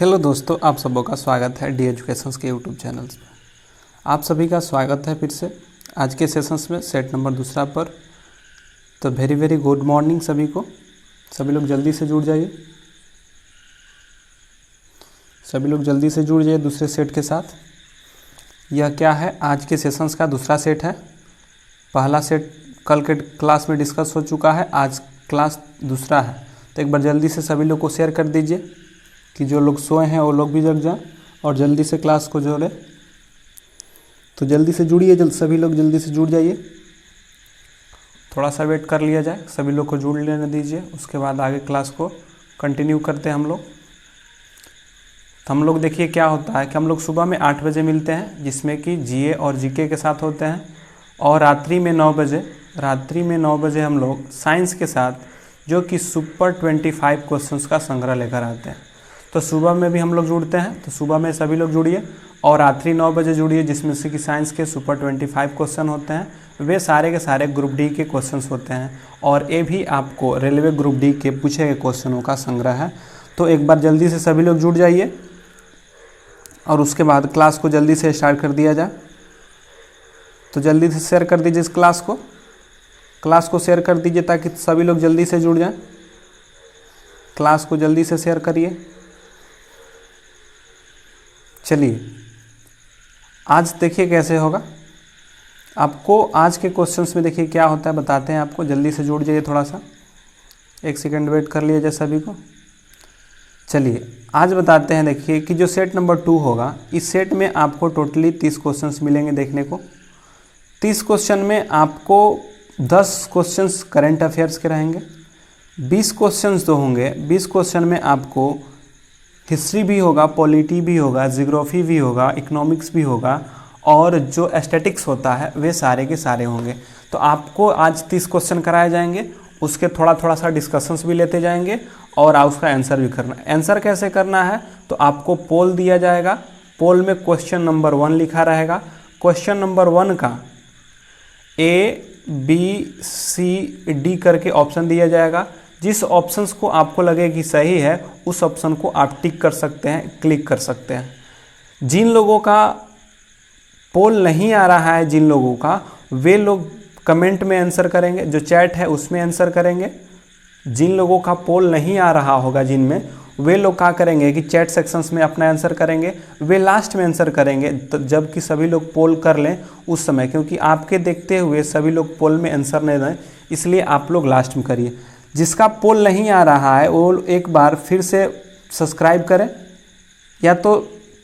Hello दोस्तों, आप सबों का स्वागत है डी एजुकेशंस के यूट्यूब चैनल्स पर। आप सभी का स्वागत है फिर से आज के सेशंस में सेट नंबर दूसरा पर। तो वेरी गुड मॉर्निंग सभी को। सभी लोग जल्दी से जुड़ जाइए, दूसरे सेट के साथ। यह क्या है, आज के सेशंस का दूसरा सेट है। पहला सेट कल के क्लास में डिस्कस हो चुका है, आज क्लास दूसरा है। तो एक बार जल्दी से सभी लोग को शेयर कर दीजिए कि जो लोग सोए हैं वो लोग भी जग जाएं और जल्दी से क्लास को जोड़ें। तो जल्दी से जुड़िए, सभी लोग जल्दी से जुड़ जाइए। थोड़ा सा वेट कर लिया जाए, सभी लोग को जुड़ लेने दीजिए, उसके बाद आगे क्लास को कंटिन्यू करते हैं हम लोग। तो हम लोग देखिए क्या होता है कि हम लोग सुबह में 8 बजे मिलते हैं, जिसमें कि जीए और जीके के साथ होते हैं, और रात्रि में 9 बजे हम लोग साइंस के साथ जो कि सुपर 25 क्वेश्चंस का संग्रह लेकर आते हैं। तो सुबह में भी हम लोग जुड़ते हैं, तो सुबह में सभी लोग जुड़िए और रात्रि 9 बजे जुड़िए, जिसमें से कि साइंस के सुपर 25 क्वेश्चन होते हैं। वे सारे के सारे ग्रुप डी के क्वेश्चंस होते हैं और ये भी आपको रेलवे ग्रुप डी के पूछे गए क्वेश्चनों का संग्रह है। तो एक बार जल्दी से सभी लोग जुड़ जाइए और उसके बाद क्लास को जल्दी से स्टार्ट कर दिया जाए। तो जल्दी से शेयर कर दीजिए इस क्लास को शेयर कर दीजिए ताकि सभी लोग जल्दी से जुड़ जाएं। क्लास को जल्दी से शेयर करिए। चलिए आज देखिए कैसे होगा। आपको आज के क्वेश्चंस में देखिए क्या होता है, बताते हैं आपको। जल्दी से जुड़ जाइए, थोड़ा सा 1 सेकंड वेट कर लीजिए सभी को। चलिए आज बताते हैं। देखिए कि जो सेट नंबर 2 होगा, इस सेट में आपको टोटली 30 क्वेश्चंस मिलेंगे देखने को। 30 क्वेश्चन में आपको 10 क्वेश्चंस करंट अफेयर्स के रहेंगे, 20 क्वेश्चंस तो होंगे। 20 क्वेश्चन में आपको हिस्ट्री भी होगा, पॉलिटी भी होगा, जियोग्राफी भी होगा, इकोनॉमिक्स भी होगा, और जो एस्थेटिक्स होता है वे सारे के सारे होंगे। तो आपको आज 30 क्वेश्चन कराए जाएंगे, उसके थोड़ा सा डिस्कशंस भी लेते जाएंगे और उसका आंसर भी करना है। आंसर कैसे करना है, तो आपको पोल दिया जाएगा। पोल में क्वेश्चन नंबर 1 लिखा रहेगा। क्वेश्चन नंबर 1 का ABCD करके ऑप्शन दिया जाएगा। जिस ऑप्शंस को आपको लगे कि सही है उस ऑप्शन को आप टिक कर सकते हैं, क्लिक कर सकते हैं। जिन लोगों का पोल नहीं आ रहा है, जिन लोगों का, वे लोग कमेंट में आंसर करेंगे, जो चैट है उसमें आंसर करेंगे। जिन लोगों का पोल नहीं आ रहा होगा, जिनमें, वे लोग क्या करेंगे कि चैट सेक्शंस में अपना आंसर करेंगे। वे लास्ट में आंसर करेंगे तो जबकि सभी लोग पोल कर लें उस समय, क्योंकि आपके देखते हुए सभी लोग पोल में आंसर नहीं दें, इसलिए आप लोग लास्ट में करिए। जिसका पोल नहीं आ रहा है वो एक बार फिर से सब्सक्राइब करें। या तो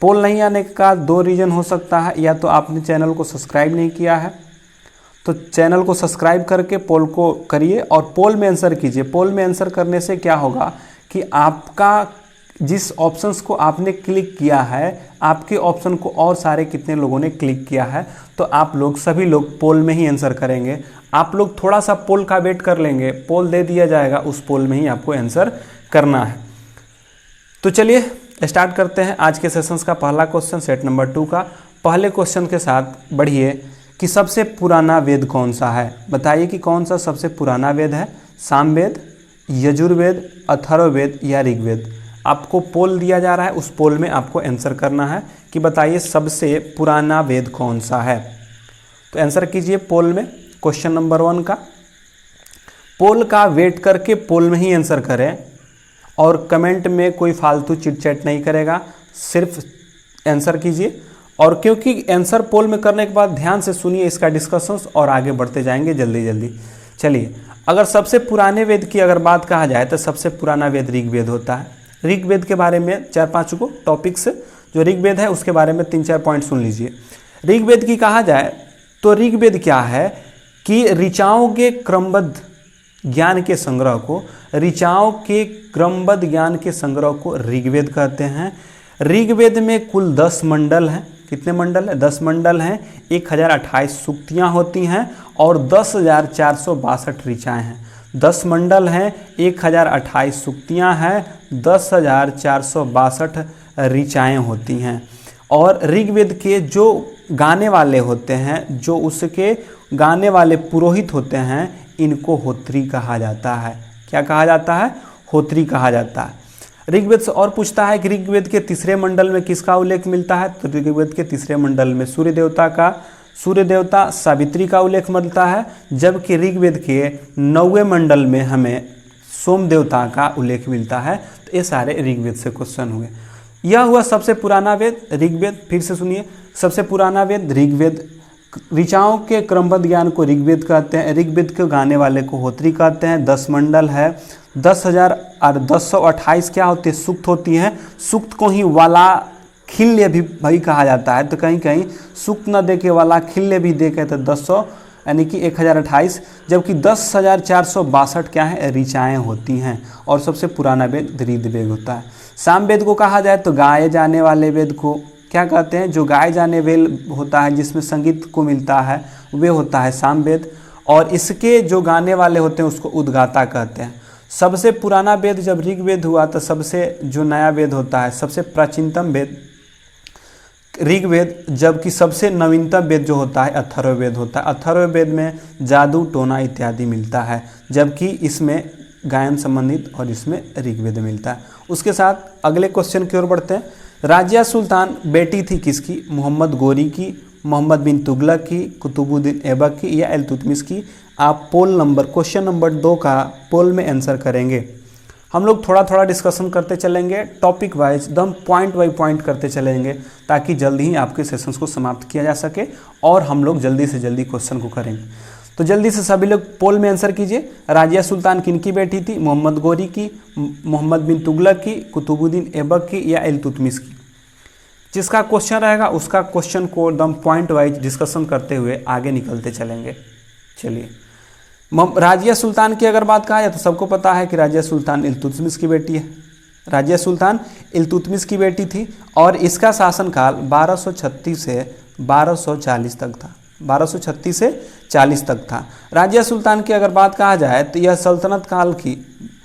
पोल नहीं आने का 2 रीज़न हो सकता है, या तो आपने चैनल को सब्सक्राइब नहीं किया है, तो चैनल को सब्सक्राइब करके पोल को करिए और पोल में आंसर कीजिए। पोल में आंसर करने से क्या होगा कि आपका जिस ऑप्शंस को आपने क्लिक किया है, आपके ऑप्शन को और सारे कितने लोगों ने क्लिक किया है, तो आप लोग सभी लोग पोल में ही आंसर करेंगे। आप लोग थोड़ा सा पोल का वेट कर लेंगे, पोल दे दिया जाएगा, उस पोल में ही आपको आंसर करना है। तो चलिए स्टार्ट करते हैं आज के सेशंस का पहला क्वेश्चन, सेट नंबर 2 का। पहले क्वेश्चन के साथ बढ़िए कि सबसे पुराना वेद कौन सा है। बताइए कि कौन सा सबसे पुराना वेद है, सामवेद, यजुर्वेद, अथर्ववेद या ऋग्वेद। आपको पोल दिया जा रहा है, उस पोल में आपको आंसर करना है कि बताइए सबसे पुराना वेद कौन सा है। तो आंसर कीजिए पोल में क्वेश्चन नंबर 1 का। पोल का वेट करके पोल में ही आंसर करें और कमेंट में कोई फालतू चिट चैट नहीं करेगा, सिर्फ आंसर कीजिए। और क्योंकि आंसर पोल में करने के बाद ध्यान से सुनिए इसका डिस्कशंस और आगे बढ़ते जाएंगे जल्दी। चलिए, अगर सबसे पुराने वेद की अगर बात कहा जाए तो सबसे पुराना वेद ऋग्वेद होता है। ऋग्वेद के बारे में 4-5 को टॉपिक्स, जो ऋग्वेद है उसके बारे में 3-4 पॉइंट सुन लीजिए। ऋग्वेद की कहा जाए तो ऋग्वेद क्या है कि ऋचाओं के क्रमबद्ध ज्ञान के संग्रह को ऋग्वेद कहते हैं। ऋग्वेद में कुल 10 मंडल हैं। कितने मंडल है? 10 मंडल हैं। 1028 सूक्तियाँ होती हैं और 10,462 ऋचाएँ हैं। 10 मंडल हैं, 1028 सूक्तियाँ हैं, 10,462 ऋचाएँ होती हैं। और ऋग्वेद के जो गाने वाले होते हैं, जो उसके गाने वाले पुरोहित होते हैं, इनको होत्री कहा जाता है। क्या कहा जाता है? होत्री कहा जाता है। ऋग्वेद से और पूछता है कि ऋग्वेद के तीसरे मंडल में किसका उल्लेख मिलता है, तो ऋग्वेद के तीसरे मंडल में सूर्य देवता सावित्री का उल्लेख मिलता है, जबकि ऋग्वेद के 9वें मंडल में हमें सोम देवता का उल्लेख मिलता है। तो ये सारे ऋग्वेद से क्वेश्चन हुए। यह हुआ सबसे पुराना वेद ऋग्वेद। फिर से सुनिए, सबसे पुराना वेद ऋग्वेद। ऋचाओं के क्रमबद्ध ज्ञान को ऋग्वेद कहते हैं। ऋग्वेद के गाने वाले को होत्री कहते हैं। 10 मंडल है, 10,000 और 1028 क्या होती है, सूक्त होती हैं। सूक्त को ही वाला खिल्य भी भाई कहा जाता है, तो कहीं कहीं सूक्त न दे के वाला खिल्य भी दे के तो 1000 यानी कि 1028, जबकि 10,462 क्या है, ऋचाएँ होती हैं। और सबसे पुराना वेद ऋग्वेद होता है। सामवेद को कहा जाए तो गाए जाने वाले वेद को क्या कहते हैं, जो गाए जाने वेद होता है जिसमें संगीत को मिलता है वे होता है सामवेद, और इसके जो गाने वाले होते हैं उसको उद्गाता कहते हैं। सबसे पुराना वेद जब ऋग्वेद हुआ तो सबसे जो नया वेद होता है, सबसे प्राचीनतम वेद ऋग्वेद, जबकि सबसे नवीनतम वेद जो होता है अथर्ववेद होता है। अथर्ववेद में जादू टोना इत्यादि मिलता है, जबकि इसमें गायन संबंधित और इसमें ऋग्वेद मिलता है। उसके साथ अगले क्वेश्चन की ओर बढ़ते हैं। राजिया सुल्तान बेटी थी किसकी, मोहम्मद गोरी की, मोहम्मद बिन तुगलक की, कुतुबुद्दीन ऐबक की या इल्तुतमिश की। आप क्वेश्चन नंबर 2 का पोल में आंसर करेंगे। हम लोग थोड़ा थोड़ा डिस्कशन करते चलेंगे, टॉपिक वाइज एकदम पॉइंट बाई पॉइंट करते चलेंगे, ताकि जल्दी ही आपके सेशंस को समाप्त किया जा सके और हम लोग जल्दी से जल्दी क्वेश्चन को करेंगे। तो जल्दी से सभी लोग पोल में आंसर कीजिए। राजिया सुल्तान किनकी बेटी थी, मोहम्मद गोरी की, मोहम्मद बिन तुगलक की, कुतुबुद्दीन ऐबक की या इल्तुतमिश की। जिसका क्वेश्चन रहेगा उसका क्वेश्चन को एकदम पॉइंट वाइज डिस्कशन करते हुए आगे निकलते चलेंगे। चलिए, राजिया सुल्तान की अगर बात कहा जाए तो सबको पता है कि राजिया सुल्तान इल्तुतमिश की बेटी है। राजिया सुल्तान इल्तुतमिश की बेटी थी और इसका शासनकाल 1236 से 1240 तक था। 1236 से 40 तक था। राजिया सुल्तान की अगर बात कहा जाए तो यह सल्तनत काल की,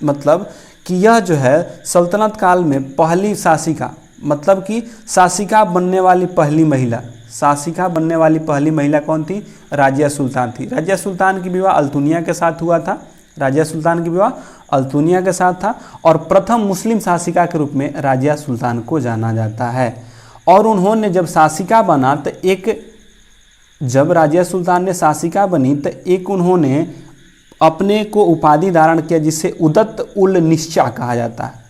मतलब कि यह जो है सल्तनत काल में पहली शासिका, मतलब कि शासिका बनने वाली पहली महिला, शासिका बनने वाली पहली महिला कौन थी, राजिया सुल्तान थी। राजिया सुल्तान की विवाह अल्तुनिया के साथ हुआ था। राजिया सुल्तान की विवाह अल्तुनिया के साथ था और प्रथम मुस्लिम शासिका के रूप में राजिया सुल्तान को जाना जाता है। और उन्होंने जब शासिका बना तो जब राजिया सुल्तान ने शासिका बनी तो एक उन्होंने अपने को उपाधि धारण किया जिसे उदत उल निश्चा कहा जाता है।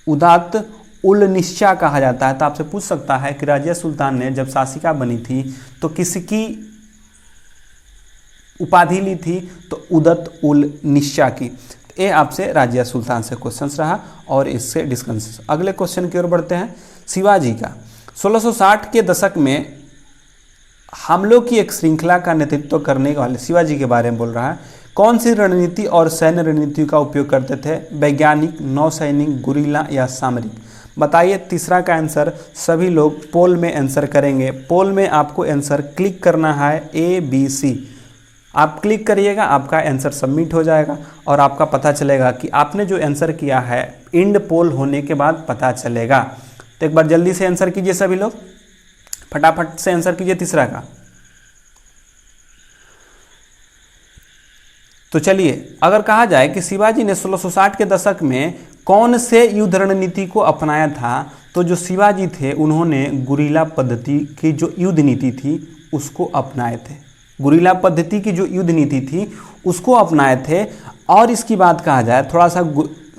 उदात उल निश्चा कहा जाता है। तो आपसे पूछ सकता है कि राजिया सुल्तान ने जब शासिका बनी थी तो किसकी उपाधि ली थी, तो उदत उल निश्चा की। ये आपसे राजिया सुल्तान से क्वेश्चन रहा और इससे डिस्कशन। अगले क्वेश्चन की ओर बढ़ते हैं। शिवाजी का 1660 के दशक में हमलों की एक श्रृंखला का नेतृत्व करने वाले शिवाजी के बारे में बोल रहा है। कौन सी रणनीति और सैन्य रणनीति का उपयोग करते थे, वैज्ञानिक, नौसैनिक, गुरिल्ला या सामरिक। बताइए तीसरा का आंसर सभी लोग पोल में आंसर करेंगे। पोल में आपको आंसर क्लिक करना है ABC। आप क्लिक करिएगा, आपका आंसर सबमिट हो जाएगा और आपका पता चलेगा कि आपने जो आंसर किया है इंड पोल होने के बाद पता चलेगा। तो एक बार जल्दी से आंसर कीजिए सभी लोग, फटाफट से आंसर कीजिए तीसरा का। तो चलिए, अगर कहा जाए कि शिवाजी ने 1660 के दशक में कौन से युद्ध रणनीति को अपनाया था, तो जो शिवाजी थे उन्होंने गुरिल्ला पद्धति की जो युद्ध नीति थी उसको अपनाए थे। गुरिल्ला पद्धति की जो युद्ध नीति थी उसको अपनाए थे। और इसकी बात कहा जाए, थोड़ा सा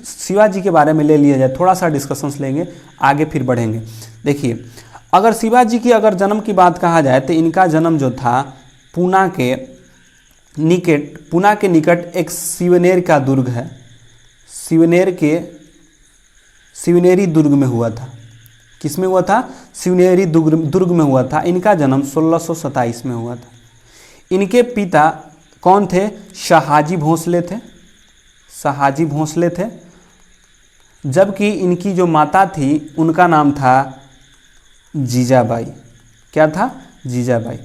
शिवाजी के बारे में ले लिया जाए, थोड़ा सा डिस्कशंस लेंगे, आगे फिर बढ़ेंगे। देखिए, अगर शिवाजी की अगर जन्म की बात कहा जाए तो इनका जन्म जो था पूना के निकट एक शिवनेर का दुर्ग है, शिवनेरी दुर्ग में हुआ था। किस में हुआ था, शिवनेरी दुर्ग में हुआ था। इनका जन्म 1627 में हुआ था। इनके पिता कौन थे, शाहाजी भोंसले थे, जबकि इनकी जो माता थी उनका नाम था जीजाबाई। क्या था, जीजाबाई।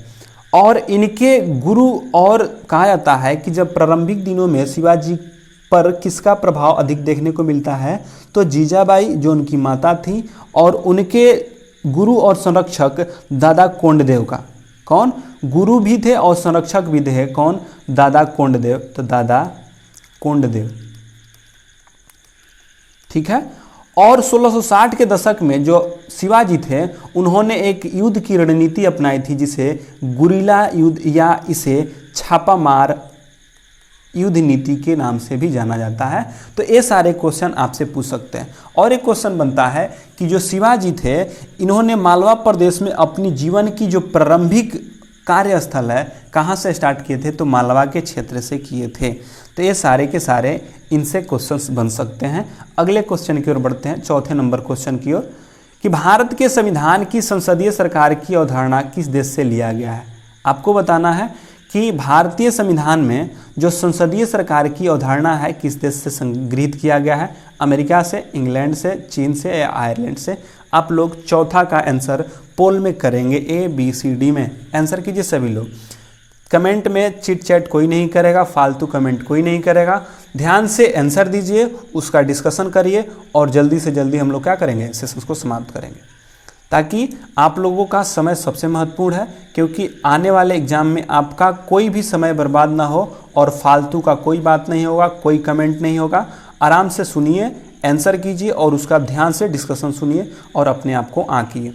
और इनके गुरु, और कहा जाता है कि जब प्रारंभिक दिनों में शिवाजी पर किसका प्रभाव अधिक देखने को मिलता है, तो जीजाबाई जो उनकी माता थी और उनके गुरु और संरक्षक दादा कोंडदेव का। कौन, गुरु भी थे और संरक्षक भी थे, कौन, दादा कोंडदेव। तो दादा कोंडदेव, ठीक है। और 1660 के दशक में जो शिवाजी थे उन्होंने एक युद्ध की रणनीति अपनाई थी जिसे गुरिल्ला युद्ध या इसे छापामार युद्ध नीति के नाम से भी जाना जाता है। तो ये सारे क्वेश्चन आपसे पूछ सकते हैं। और एक क्वेश्चन बनता है कि जो शिवाजी थे इन्होंने मालवा प्रदेश में अपनी जीवन की जो प्रारंभिक कार्यस्थल है कहाँ से स्टार्ट किए थे, तो मालवा के क्षेत्र से किए थे। तो ये सारे के सारे इनसे क्वेश्चंस बन सकते हैं। अगले क्वेश्चन की ओर बढ़ते हैं, चौथे नंबर क्वेश्चन की ओर, कि भारत के संविधान की संसदीय सरकार की अवधारणा किस देश से लिया गया है। आपको बताना है कि भारतीय संविधान में जो संसदीय सरकार की अवधारणा है किस देश से संगृहीत किया गया है, अमेरिका से, इंग्लैंड से, चीन से या आयरलैंड से। आप लोग चौथा का आंसर पोल में करेंगे, ABCD में आंसर कीजिए सभी लोग। कमेंट में चिट चैट कोई नहीं करेगा, फालतू कमेंट कोई नहीं करेगा, ध्यान से आंसर दीजिए, उसका डिस्कशन करिए और जल्दी से जल्दी हम लोग क्या करेंगे, सेशंस को समाप्त करेंगे, ताकि आप लोगों का समय सबसे महत्वपूर्ण है, क्योंकि आने वाले एग्जाम में आपका कोई भी समय बर्बाद ना हो और फालतू का कोई बात नहीं होगा, कोई कमेंट नहीं होगा। आराम से सुनिए, आंसर कीजिए और उसका ध्यान से डिस्कशन सुनिए और अपने आप को आंकिए।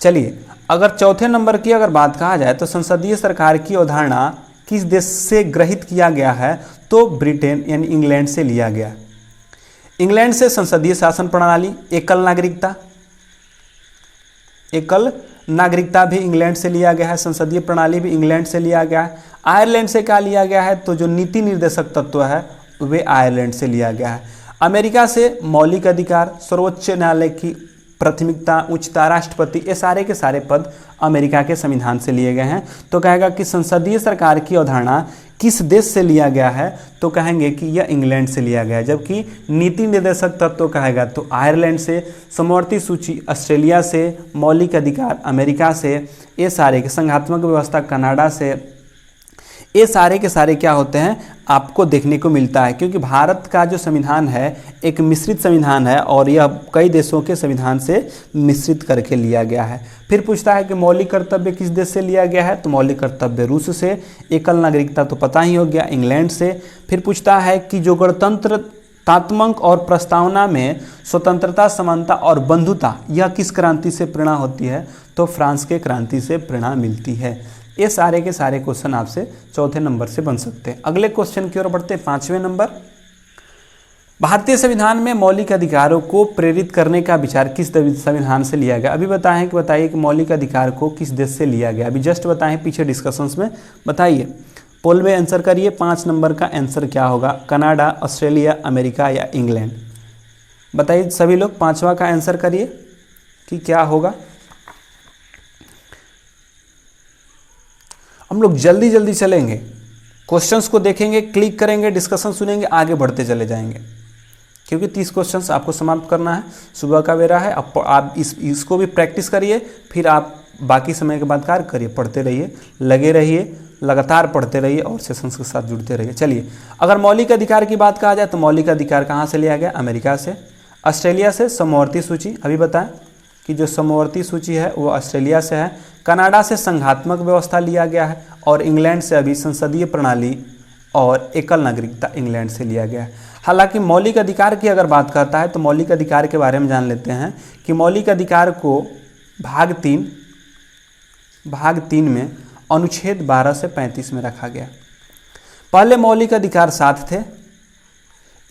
चलिए, अगर चौथे नंबर की अगर बात कहा जाए तो संसदीय सरकार की अवधारणा किस देश से ग्रहित किया गया है, तो ब्रिटेन यानी इंग्लैंड से लिया गया। इंग्लैंड से संसदीय शासन प्रणाली, एकल नागरिकता भी इंग्लैंड से लिया गया है, संसदीय प्रणाली भी इंग्लैंड से लिया गया है। आयरलैंड से क्या लिया गया है, तो जो नीति निर्देशक तत्व है वे आयरलैंड से लिया गया है। अमेरिका से मौलिक अधिकार, सर्वोच्च न्यायालय की प्राथमिकता, उच्चता, राष्ट्रपति, ये सारे के सारे पद अमेरिका के संविधान से लिए गए हैं। तो कहेगा कि संसदीय सरकार की अवधारणा किस देश से लिया गया है, तो कहेंगे कि यह इंग्लैंड से लिया गया है। जबकि नीति निर्देशक तत्व कहेगा तो आयरलैंड से, समवर्ती सूची ऑस्ट्रेलिया से, मौलिक अधिकार अमेरिका से, ये सारे के संघात्मक व्यवस्था कनाडा से, ये सारे के सारे क्या होते हैं आपको देखने को मिलता है। क्योंकि भारत का जो संविधान है एक मिश्रित संविधान है और यह कई देशों के संविधान से मिश्रित करके लिया गया है। फिर पूछता है कि मौलिक कर्तव्य किस देश से लिया गया है, तो मौलिक कर्तव्य रूस से। एकल नागरिकता तो पता ही हो गया, इंग्लैंड से। फिर पूछता है कि जो गणतंत्र तात्मक और प्रस्तावना में स्वतंत्रता, समानता और बंधुता, यह किस क्रांति से प्रेरणा होती है, तो फ्रांस के क्रांति से प्रेरणा मिलती है। ये सारे के सारे क्वेश्चन आपसे चौथे नंबर से बन सकते हैं। अगले क्वेश्चन की ओर बढ़ते हैं, पांचवें नंबर, भारतीय संविधान में मौलिक अधिकारों को प्रेरित करने का विचार किस संविधान से लिया गया। अभी बताइए कि मौलिक अधिकार को किस देश से लिया गया, अभी जस्ट बताएं, पीछे डिस्कशंस में बताइए। पोल में आंसर करिए, 5 नंबर का आंसर क्या होगा, कनाडा, ऑस्ट्रेलिया, अमेरिका या इंग्लैंड। बताइए सभी लोग, 5वां का आंसर करिए कि क्या होगा। हम लोग जल्दी जल्दी चलेंगे, क्वेश्चंस को देखेंगे, क्लिक करेंगे, डिस्कशन सुनेंगे, आगे बढ़ते चले जाएंगे, क्योंकि 30 क्वेश्चंस आपको समाप्त करना है। सुबह का बेरा है, आप इसको भी प्रैक्टिस करिए, फिर आप बाकी समय के बाद कार्य करिए, पढ़ते रहिए, लगे रहिए, लगातार पढ़ते रहिए और सेशंस के साथ जुड़ते रहिए। चलिए, अगर मौलिक अधिकार की बात कहा जाए तो मौलिक अधिकार कहाँ से लिया गया, अमेरिका से। ऑस्ट्रेलिया से समवर्ती सूची, अभी बताएं कि जो समवर्ती सूची है वो ऑस्ट्रेलिया से है। कनाडा से संघात्मक व्यवस्था लिया गया है और इंग्लैंड से अभी संसदीय प्रणाली और एकल नागरिकता इंग्लैंड से लिया गया है। हालांकि मौलिक अधिकार की अगर बात करता है तो मौलिक अधिकार के बारे में जान लेते हैं कि मौलिक अधिकार को भाग 3 में अनुच्छेद 12 से 35 में रखा गया। पहले मौलिक अधिकार 7 थे,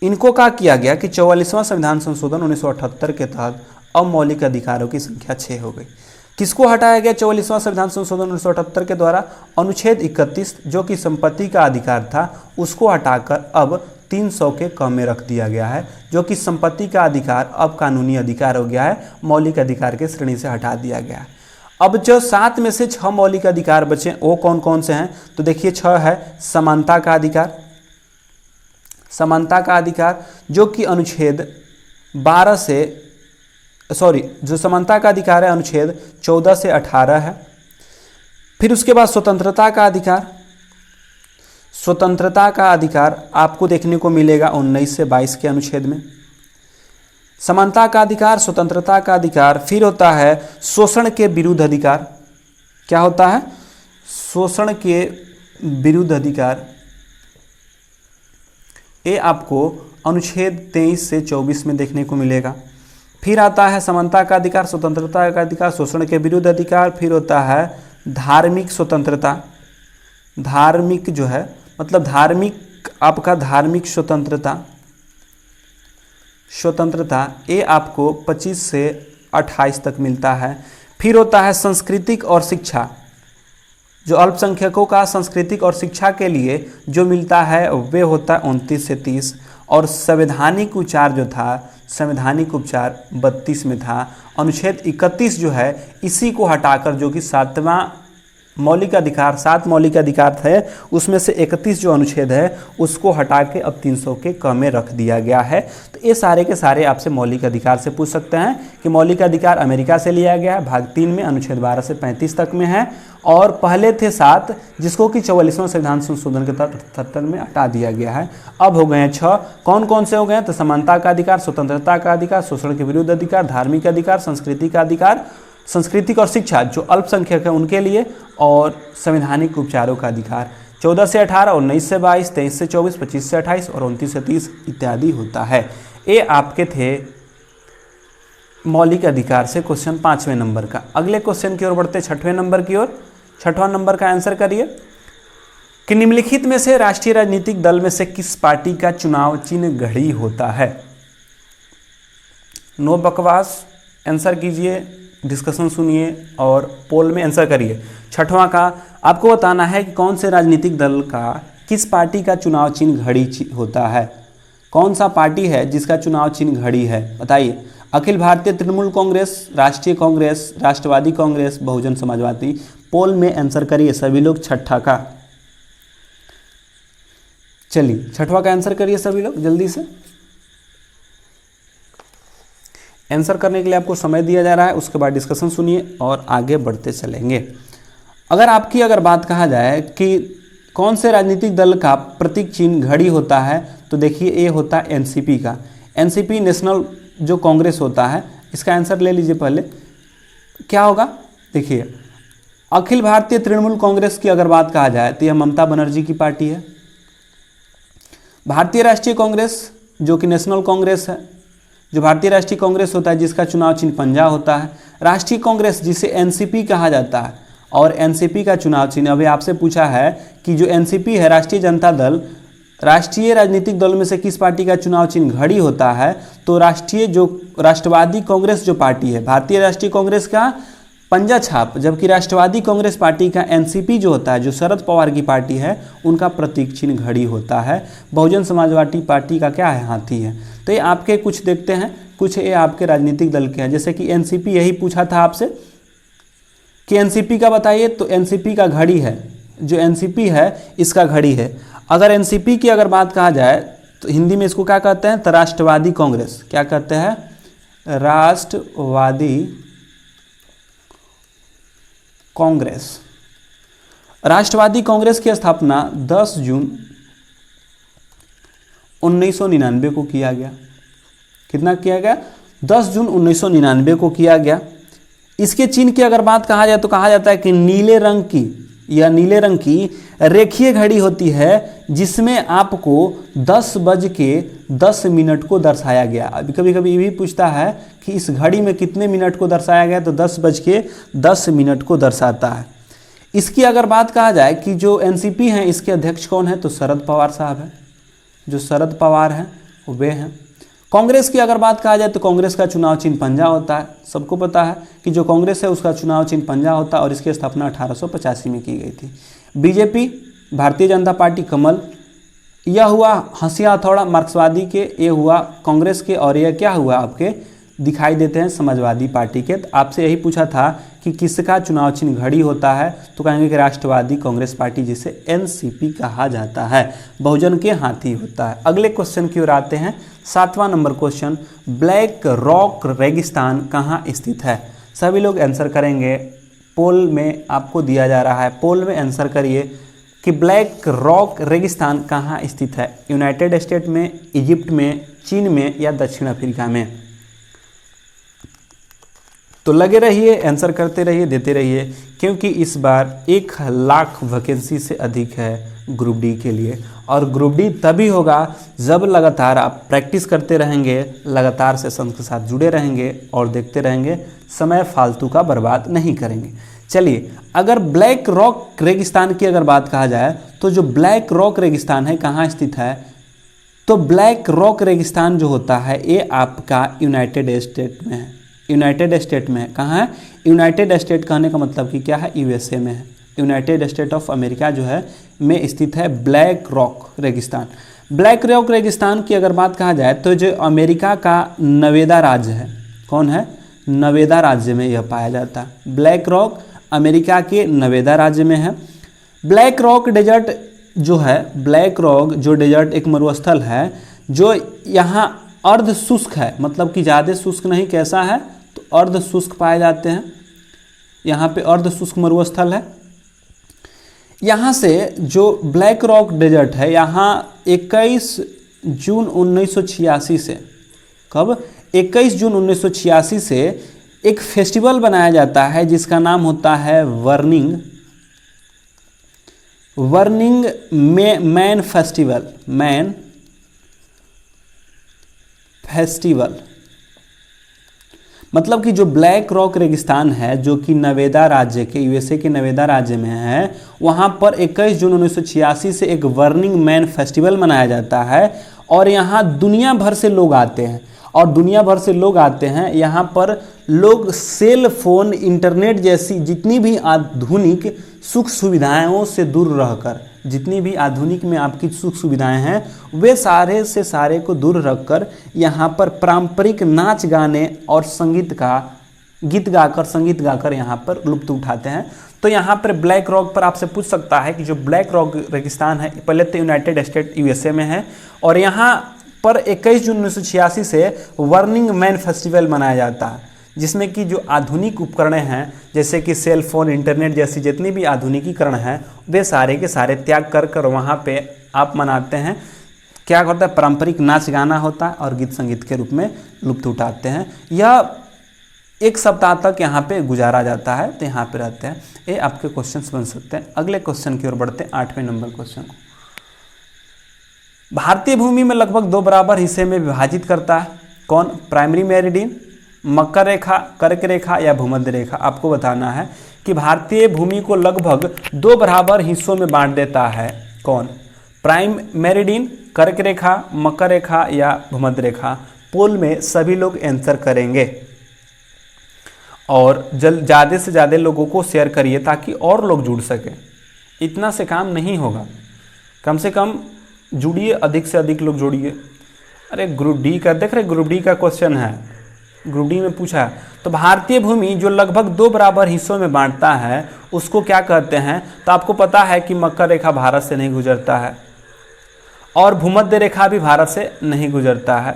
इनको क्या किया गया कि 44वां संविधान संशोधन 1978 के तहत अब मौलिक अधिकारों की संख्या 6 हो गई। किसको हटाया गया 44वां संविधान संशोधन 1978 के द्वारा, अनुच्छेद 31 जो कि संपत्ति का अधिकार था उसको हटाकर अब 300 के कम में रख दिया गया है, जो कि संपत्ति का अधिकार अब कानूनी अधिकार हो गया है, मौलिक अधिकार के श्रेणी से हटा दिया गया है। अब जो 7 में से 6 मौलिक अधिकार बचे वो कौन कौन से हैं, तो देखिए 6 है समानता का अधिकार, समानता का अधिकार जो कि अनुच्छेद 12 से जो समानता का अधिकार है अनुच्छेद 14 से 18 है। फिर उसके बाद स्वतंत्रता का अधिकार, स्वतंत्रता का अधिकार आपको देखने को मिलेगा 19 से 22 के अनुच्छेद में। समानता का अधिकार, स्वतंत्रता का अधिकार, फिर होता है शोषण के विरुद्ध अधिकार। क्या होता है, शोषण के विरुद्ध अधिकार, ये आपको अनुच्छेद 23 से 24 में देखने को मिलेगा। फिर आता है समानता का अधिकार, स्वतंत्रता का अधिकार, शोषण के विरुद्ध अधिकार, फिर होता है धार्मिक स्वतंत्रता। धार्मिक जो है मतलब धार्मिक, आपका धार्मिक स्वतंत्रता ये आपको 25 से 28 तक मिलता है। फिर होता है सांस्कृतिक और शिक्षा, जो अल्पसंख्यकों का सांस्कृतिक और शिक्षा के लिए जो मिलता है वे होता है 29 से 30। और संवैधानिक उपचार जो था, संवैधानिक उपचार 32 में था। अनुच्छेद 31 जो है इसी को हटाकर, जो कि 7वां मौलिक अधिकार, 7 मौलिक अधिकार थे, उसमें से 31 जो अनुच्छेद है उसको हटा के अब 300 के क में रख दिया गया है। तो ये सारे के सारे आपसे मौलिक अधिकार से पूछ सकते हैं कि मौलिक अधिकार अमेरिका से लिया गया है, भाग 3 में अनुच्छेद 12 से 35 तक में है, और पहले थे 7 जिसको कि 44वां संविधान संशोधन के तहत 78 में हटा दिया गया है। अब हो गए हैं 6। कौन कौन से हो गए हैं? तो समानता का अधिकार, स्वतंत्रता का अधिकार, शोषण के विरुद्ध अधिकार, धार्मिक अधिकार, संस्कृति का अधिकार, सांस्कृतिक और शिक्षा जो अल्पसंख्यक है उनके लिए, और संवैधानिक उपचारों का अधिकार। 14 से 18, 19 से 22, 23 से 24, 25 से 28 और 29 से 30 इत्यादि होता है। ये आपके थे मौलिक अधिकार से क्वेश्चन 5वें नंबर का। अगले क्वेश्चन की ओर बढ़ते 6वें नंबर की ओर। 6वां नंबर का आंसर करिए कि निम्नलिखित में से राष्ट्रीय राजनीतिक दल में से किस पार्टी का चुनाव चिन्ह घड़ी होता है? नो बकवास, आंसर कीजिए, डिस्कशन सुनिए और पोल में आंसर करिए। 6वां का आपको बताना है कि कौन से राजनीतिक दल का, किस पार्टी का चुनाव चिन्ह घड़ी होता है। कौन सा पार्टी है जिसका चुनाव चिन्ह घड़ी है, बताइए। अखिल भारतीय तृणमूल कांग्रेस, राष्ट्रीय कांग्रेस, राष्ट्रवादी कांग्रेस, बहुजन समाजवादी। पोल में आंसर करिए सभी लोग 6 का। चलिए 6वां का आंसर करिए सभी लोग जल्दी से। आंसर करने के लिए आपको समय दिया जा रहा है, उसके बाद डिस्कशन सुनिए और आगे बढ़ते चलेंगे। अगर बात कहा जाए कि कौन से राजनीतिक दल का प्रतीक चिन्ह घड़ी होता है, तो देखिए ये होता है एनसीपी का। एनसीपी नेशनल जो कांग्रेस होता है, इसका आंसर ले लीजिए पहले। क्या होगा? देखिए अखिल भारतीय तृणमूल कांग्रेस की अगर बात कहा जाए तो यह ममता बनर्जी की पार्टी है। भारतीय राष्ट्रीय कांग्रेस जो कि नेशनल कांग्रेस है, जो भारतीय राष्ट्रीय कांग्रेस होता है जिसका चुनाव चिन्ह पंजा होता है। राष्ट्रीय कांग्रेस जिसे एनसीपी कहा जाता है, और एनसीपी का चुनाव चिन्ह अभी आपसे पूछा है कि जो एनसीपी है राष्ट्रीय जनता दल, राष्ट्रीय राजनीतिक दल में से किस पार्टी का चुनाव चिन्ह घड़ी होता है, तो राष्ट्रवादी कांग्रेस जो पार्टी है, भारतीय राष्ट्रीय कांग्रेस का पंजा छाप, जबकि राष्ट्रवादी कांग्रेस पार्टी का एनसीपी जो होता है, जो शरद पवार की पार्टी है, उनका प्रतीक चिन्ह घड़ी होता है। बहुजन समाजवादी पार्टी का क्या है? हाथी है। तो ये आपके कुछ देखते हैं, कुछ ये आपके राजनीतिक दल के हैं। जैसे कि एनसीपी, यही पूछा था आपसे कि एनसीपी का बताइए, तो एनसीपी का घड़ी है, जो एनसीपी है इसका घड़ी है। अगर एनसीपी की अगर बात कहा जाए तो हिंदी में इसको क्या कहते हैं? तो राष्ट्रवादी कांग्रेस। क्या कहते हैं? राष्ट्रवादी कांग्रेस। राष्ट्रवादी कांग्रेस की स्थापना 10 जून 1999 को किया गया। कितना किया गया? 10 जून 1999 को किया गया। इसके चिन्ह की अगर बात कहा जाए तो कहा जाता है कि नीले रंग की रेखीय घड़ी होती है, जिसमें आपको 10:10 को दर्शाया गया। अभी कभी कभी ये भी पूछता है कि इस घड़ी में कितने मिनट को दर्शाया गया, तो 10:10 को दर्शाता है। इसकी अगर बात कहा जाए कि जो एनसीपी हैं इसके अध्यक्ष कौन है, तो शरद पवार साहब हैं। जो शरद पवार हैं वे हैं। कांग्रेस की अगर बात कहा जाए तो कांग्रेस का चुनाव चिन्ह पंजा होता है। सबको पता है कि जो कांग्रेस है उसका चुनाव चिन्ह पंजा होता है, और इसकी स्थापना 1885 में की गई थी। बीजेपी, भारतीय जनता पार्टी, कमल। यह हुआ हंसिया हथौड़ा मार्क्सवादी के, ये हुआ कांग्रेस के, और यह क्या हुआ आपके दिखाई देते हैं समाजवादी पार्टी के। तो आपसे यही पूछा था कि किसका चुनाव चिन्ह घड़ी होता है, तो कहेंगे कि राष्ट्रवादी कांग्रेस पार्टी, जिसे एनसीपी कहा जाता है। बहुजन के हाथी होता है। अगले क्वेश्चन की ओर आते हैं। 7वां नंबर क्वेश्चन, ब्लैक रॉक रेगिस्तान कहाँ स्थित है? सभी लोग आंसर करेंगे। पोल में आपको दिया जा रहा है, पोल में आंसर करिए कि ब्लैक रॉक रेगिस्तान कहाँ स्थित है। यूनाइटेड स्टेट में, इजिप्ट में, चीन में या दक्षिण अफ्रीका में? तो लगे रहिए, आंसर करते रहिए, देते रहिए, क्योंकि इस बार 1 लाख वैकेंसी से अधिक है ग्रुप डी के लिए। और ग्रुप डी तभी होगा जब लगातार आप प्रैक्टिस करते रहेंगे, लगातार सेशन के साथ जुड़े रहेंगे और देखते रहेंगे, समय फालतू का बर्बाद नहीं करेंगे। चलिए, अगर ब्लैक रॉक रेगिस्तान की अगर बात कहा जाए तो जो ब्लैक रॉक रेगिस्तान है कहाँ स्थित है, तो ब्लैक रॉक रेगिस्तान जो होता है ये आपका यूनाइटेड स्टेट में है। यूनाइटेड स्टेट में है, कहाँ है? यूनाइटेड स्टेट कहने का मतलब कि क्या है? यूएसए में है। यूनाइटेड स्टेट ऑफ अमेरिका जो है में स्थित है ब्लैक रॉक रेगिस्तान। ब्लैक रॉक रेगिस्तान की अगर बात कहा जाए तो जो अमेरिका का नवेदा राज्य है, कौन है? नवेदा राज्य में यह पाया जाता है। ब्लैक रॉक अमेरिका के नवेदा राज्य में है। ब्लैक रॉक डेजर्ट जो है, ब्लैक रॉक जो डेजर्ट एक मरुस्थल है जो यहाँ अर्ध शुष्क है, मतलब कि ज़्यादा शुष्क नहीं, कैसा है? तो अर्ध शुष्क पाए जाते हैं। यहाँ पे अर्ध शुष्क मरुस्थल है। यहाँ से जो ब्लैक रॉक डेजर्ट है, यहाँ 21 जून 1986 से, कब? 21 जून 1986 से एक फेस्टिवल बनाया जाता है जिसका नाम होता है बर्निंग मैन फेस्टिवल। मतलब कि जो ब्लैक रॉक रेगिस्तान है जो कि नवेदा राज्य के, यूएसए के नवेदा राज्य में है, वहाँ पर 21 जून 1986 से एक बर्निंग मैन फेस्टिवल मनाया जाता है और यहाँ दुनिया भर से लोग आते हैं। और दुनिया भर से लोग आते हैं, यहाँ पर लोग सेल फोन, इंटरनेट जैसी जितनी भी आधुनिक सुख सुविधाओं से दूर रहकर, जितनी भी आधुनिक में आपकी सुख सुविधाएं हैं वे सारे से सारे को दूर रखकर यहाँ पर पारंपरिक नाच गाने और संगीत गाकर यहाँ पर लुत्फ उठाते हैं। तो यहाँ पर ब्लैक रॉक पर आपसे पूछ सकता है कि जो ब्लैक रॉक रेगिस्तान है पहले तो यूनाइटेड स्टेट यूएसए में है और यहाँ पर 21 जून 1986 से बर्निंग मैन फेस्टिवल मनाया जाता है, जिसमें कि जो आधुनिक उपकरण हैं जैसे कि सेल फोन, इंटरनेट जैसी जितनी भी आधुनिकीकरण हैं वे सारे के सारे त्याग कर वहाँ पे आप मनाते हैं। क्या होता है? पारंपरिक नाच गाना होता है और गीत संगीत के रूप में लुत्फ उठाते हैं। यह एक सप्ताह तक यहाँ पे गुजारा जाता है, तो यहाँ पे रहते हैं। ये आपके क्वेश्चंस बन सकते हैं। अगले क्वेश्चन की ओर बढ़ते हैं, 8वें नंबर क्वेश्चन को। भारतीय भूमि में लगभग 2 बराबर हिस्से में विभाजित करता है कौन? प्राइमरी मेरिडियन, मकर रेखा, कर्क रेखा या भूमध्य रेखा। आपको बताना है कि भारतीय भूमि को लगभग 2 बराबर हिस्सों में बांट देता है कौन? प्राइम मेरिडियन, कर्क रेखा, मकर रेखा या भूमध्य रेखा। पोल में सभी लोग आंसर करेंगे और ज़्यादा से ज़्यादा लोगों को शेयर करिए ताकि और लोग जुड़ सके। इतना से काम नहीं होगा, कम से कम जुड़िए, अधिक से अधिक लोग जोड़िए। अरे ग्रुप डी का देख रहे, ग्रुप डी का क्वेश्चन है, ग्रुप डी में पूछा है। तो भारतीय भूमि जो लगभग 2 बराबर हिस्सों में बांटता है उसको क्या कहते हैं? तो आपको पता है कि मकर रेखा भारत से नहीं गुजरता है और भूमध्य रेखा भी भारत से नहीं गुजरता है।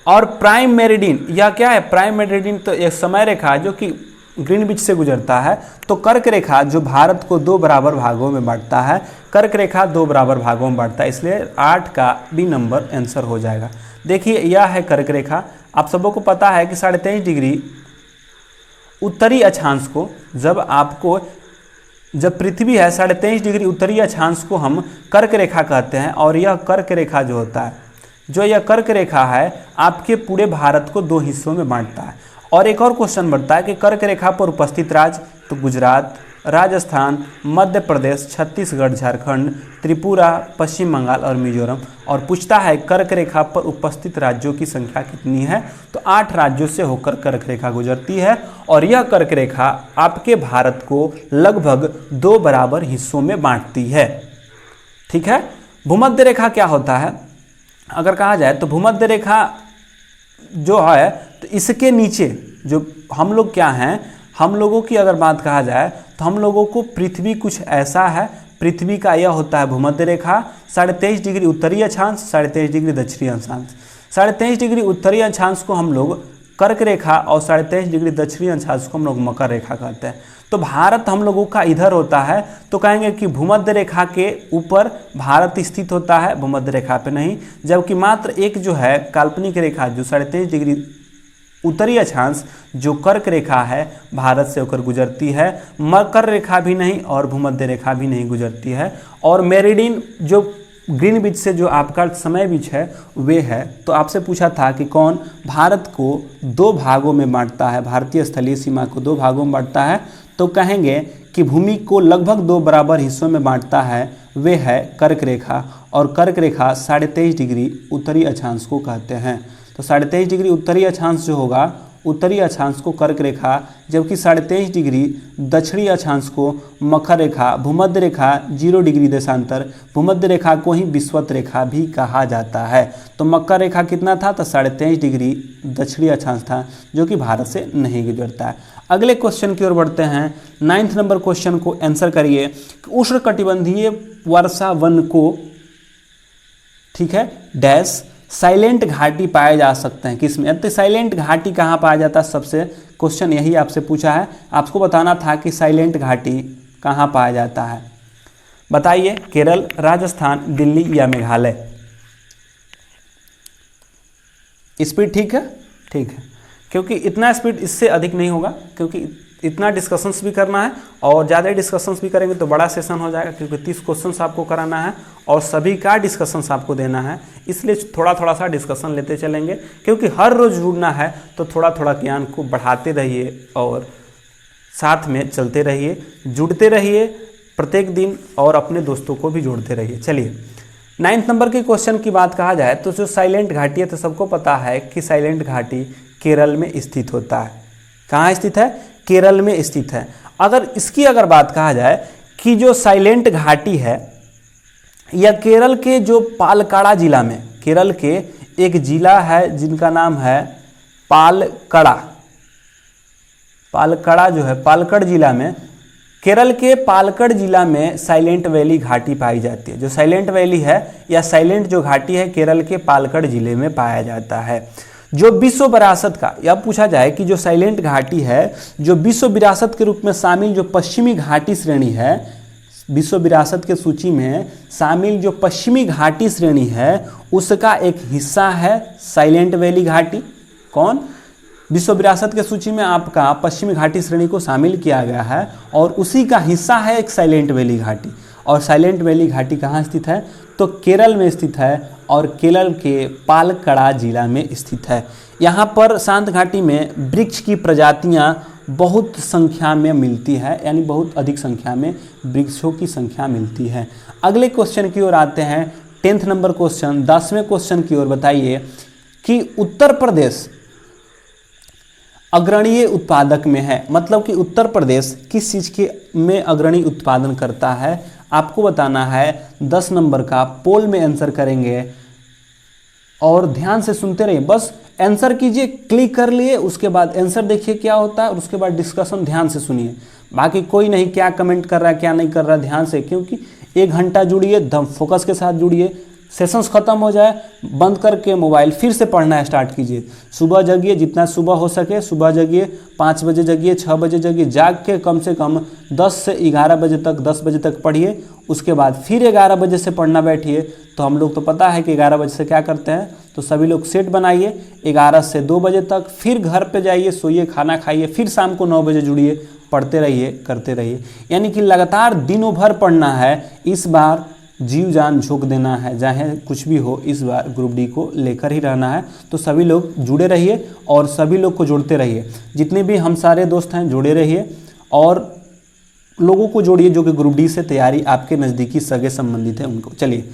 और प्राइम मेरिडियन, यह क्या है? प्राइम मेरिडियन तो एक समय रेखा है जो कि ग्रीनविच से गुजरता है। तो कर्क रेखा जो भारत को 2 बराबर भागों में बांटता है, कर्क रेखा 2 बराबर भागों में बांटता है, इसलिए 8 का बी नंबर आंसर हो जाएगा। देखिए यह है कर्क रेखा। आप सबों को पता है कि 23.5 डिग्री उत्तरी अक्षांश को जब पृथ्वी है 23.5 डिग्री उत्तरी अक्षांश को हम कर्क रेखा कहते हैं। और यह कर्क रेखा जो होता है, जो यह कर्क रेखा है आपके पूरे भारत को 2 हिस्सों में बांटता है। और एक और क्वेश्चन बढ़ता है कि कर्क रेखा पर उपस्थित राज्य, तो गुजरात, राजस्थान, मध्य प्रदेश, छत्तीसगढ़, झारखंड, त्रिपुरा, पश्चिम बंगाल और मिजोरम। और पूछता है कर्क रेखा पर उपस्थित राज्यों की संख्या कितनी है? तो 8 राज्यों से होकर कर्क रेखा गुजरती है और यह कर्क रेखा आपके भारत को लगभग 2 बराबर हिस्सों में बांटती है। ठीक है। भूमध्य रेखा क्या होता है अगर कहा जाए तो भूमध्य रेखा जो है तो इसके नीचे जो हम लोग क्या हैं, हम लोगों की अगर बात कहा जाए तो हम लोगों को पृथ्वी कुछ ऐसा है। पृथ्वी का यह होता है भूमध्य रेखा 23.5 डिग्री उत्तरी अक्षांश, 23.5 डिग्री दक्षिणी अक्षांश। 23.5 डिग्री उत्तरी अक्षांश को हम लोग कर्क रेखा और 23.5 डिग्री दक्षिणी अक्षांश को हम लोग मकर रेखा कहते हैं। तो भारत हम लोगों का इधर होता है तो कहेंगे कि भूमध्य रेखा के ऊपर भारत स्थित होता है, भूमध्य रेखा पे नहीं। जबकि मात्र एक जो है काल्पनिक रेखा जो 23.5 डिग्री उत्तरी अक्षांश जो कर्क रेखा है भारत से होकर गुजरती है, मकर रेखा भी नहीं और भूमध्य रेखा भी नहीं गुजरती है। और मेरिडियन जो ग्रीनविच से जो आपका समय बीच है वे है। तो आपसे पूछा था कि कौन भारत को 2 भागों में बांटता है, भारतीय स्थलीय सीमा को 2 भागों में बांटता है, तो कहेंगे कि भूमि को लगभग 2 बराबर हिस्सों में बांटता है, वे है कर्क रेखा। और कर्क रेखा 23.5 डिग्री उत्तरी अक्षांश को कहते हैं। तो 23.5 डिग्री उत्तरी अक्षांश जो होगा, उत्तरी अक्षांश को कर्क रेखा, जबकि 23.5 डिग्री दक्षिणी अक्षांश को मकर रेखा, भूमध्य रेखा 0 डिग्री देशांतर, भूमध्य रेखा को ही विषुवत रेखा भी कहा जाता है। तो मकर रेखा कितना था, तो 23.5 डिग्री दक्षिणी अक्षांश था, जो कि भारत से नहीं गुजरता है। अगले क्वेश्चन की ओर बढ़ते हैं। 9th नंबर क्वेश्चन को आंसर करिए। उष्णकटिबंधीय वर्षा वन को, ठीक है, डैश साइलेंट घाटी पाए जा सकते हैं किसमें, तो साइलेंट घाटी कहाँ पाया जाता है, सबसे क्वेश्चन यही आपसे पूछा है। आपको बताना था कि साइलेंट घाटी कहाँ पाया जाता है। बताइए, केरल, राजस्थान, दिल्ली या मेघालय। स्पीड ठीक है, ठीक है, क्योंकि इतना स्पीड इससे अधिक नहीं होगा, क्योंकि इतना डिस्कशंस भी करना है और ज़्यादा डिस्कशंस भी करेंगे तो बड़ा सेशन हो जाएगा, क्योंकि 30 क्वेश्चंस आपको कराना है और सभी का डिस्कशंस आपको देना है। इसलिए थोड़ा थोड़ा सा डिस्कशन लेते चलेंगे, क्योंकि हर रोज़ जुड़ना है तो थोड़ा थोड़ा ज्ञान को बढ़ाते रहिए और साथ में चलते रहिए, जुड़ते रहिए प्रत्येक दिन और अपने दोस्तों को भी जोड़ते रहिए। चलिए 9th नंबर के क्वेश्चन की बात कहा जाए तो जो साइलेंट घाटी है, तो सबको पता है कि साइलेंट घाटी केरल में स्थित होता है। कहाँ स्थित है, केरल में स्थित है। अगर बात कहा जाए कि जो साइलेंट घाटी है या केरल के जो पालकड़ा जिला में, केरल के एक जिला है जिनका नाम है पालकड़ा, पालकड़ा जो है पालकड़ जिला में, केरल के पालकड़ जिला में साइलेंट वैली घाटी पाई जाती है। जो साइलेंट वैली है या साइलेंट जो घाटी है केरल के पालकड़ जिले में पाया जाता है। जो विश्व विरासत का, यह पूछा जाए कि जो साइलेंट घाटी है जो विश्व विरासत के रूप में शामिल जो पश्चिमी घाटी श्रेणी है, विश्व विरासत के सूची में शामिल जो पश्चिमी घाटी श्रेणी है उसका एक हिस्सा है साइलेंट वैली घाटी। कौन, विश्व विरासत के सूची में आपका पश्चिमी घाटी श्रेणी को शामिल किया गया है और उसी का हिस्सा है एक साइलेंट वैली घाटी। और साइलेंट वैली घाटी कहाँ स्थित है, तो केरल में स्थित है और केरल के पालकड़ा जिला में स्थित है। यहाँ पर शांत घाटी में वृक्ष की प्रजातियाँ बहुत संख्या में मिलती है, यानी बहुत अधिक संख्या में वृक्षों की संख्या मिलती है। अगले क्वेश्चन की ओर आते हैं। 10th नंबर क्वेश्चन, 10वें क्वेश्चन की ओर बताइए कि उत्तर प्रदेश अग्रणीय उत्पादक में है, मतलब कि उत्तर प्रदेश किस चीज़ के में अग्रणी उत्पादन करता है, आपको बताना है। 10 नंबर का पोल में आंसर करेंगे और ध्यान से सुनते रहिए, बस आंसर कीजिए, क्लिक कर लिए, उसके बाद आंसर देखिए क्या होता है और उसके बाद डिस्कशन ध्यान से सुनिए। बाकी कोई नहीं क्या कमेंट कर रहा है क्या नहीं कर रहा है, ध्यान से, क्योंकि 1 घंटा जुड़िए, दम फोकस के साथ जुड़िए। सेशंस खत्म हो जाए बंद करके मोबाइल फिर से पढ़ना स्टार्ट कीजिए। सुबह जगिए, जितना सुबह हो सके सुबह जगिए, 5 बजे जगिए, 6 बजे जगिए, जाग के कम से कम 10 से 11 बजे तक, 10 बजे तक पढ़िए। उसके बाद फिर 11 बजे से पढ़ना बैठिए। तो हम लोग तो पता है कि 11 बजे से क्या करते हैं, तो सभी लोग सेट बनाइए 11 से 2 बजे तक, फिर घर पे जाइए, सोइए, खाना खाइए, फिर शाम को 9 बजे जुड़िए, पढ़ते रहिए, करते रहिए। यानी कि लगातार दिनों भर पढ़ना है। इस बार जीव जान झोंक देना है, चाहे कुछ भी हो, इस बार ग्रुप डी को लेकर ही रहना है। तो सभी लोग जुड़े रहिए और सभी लोग को जोड़ते रहिए। जितने भी हम सारे दोस्त हैं जुड़े रहिए और लोगों को जोड़िए जो कि ग्रुप डी से तैयारी आपके नज़दीकी सगे संबंधित है उनको। चलिए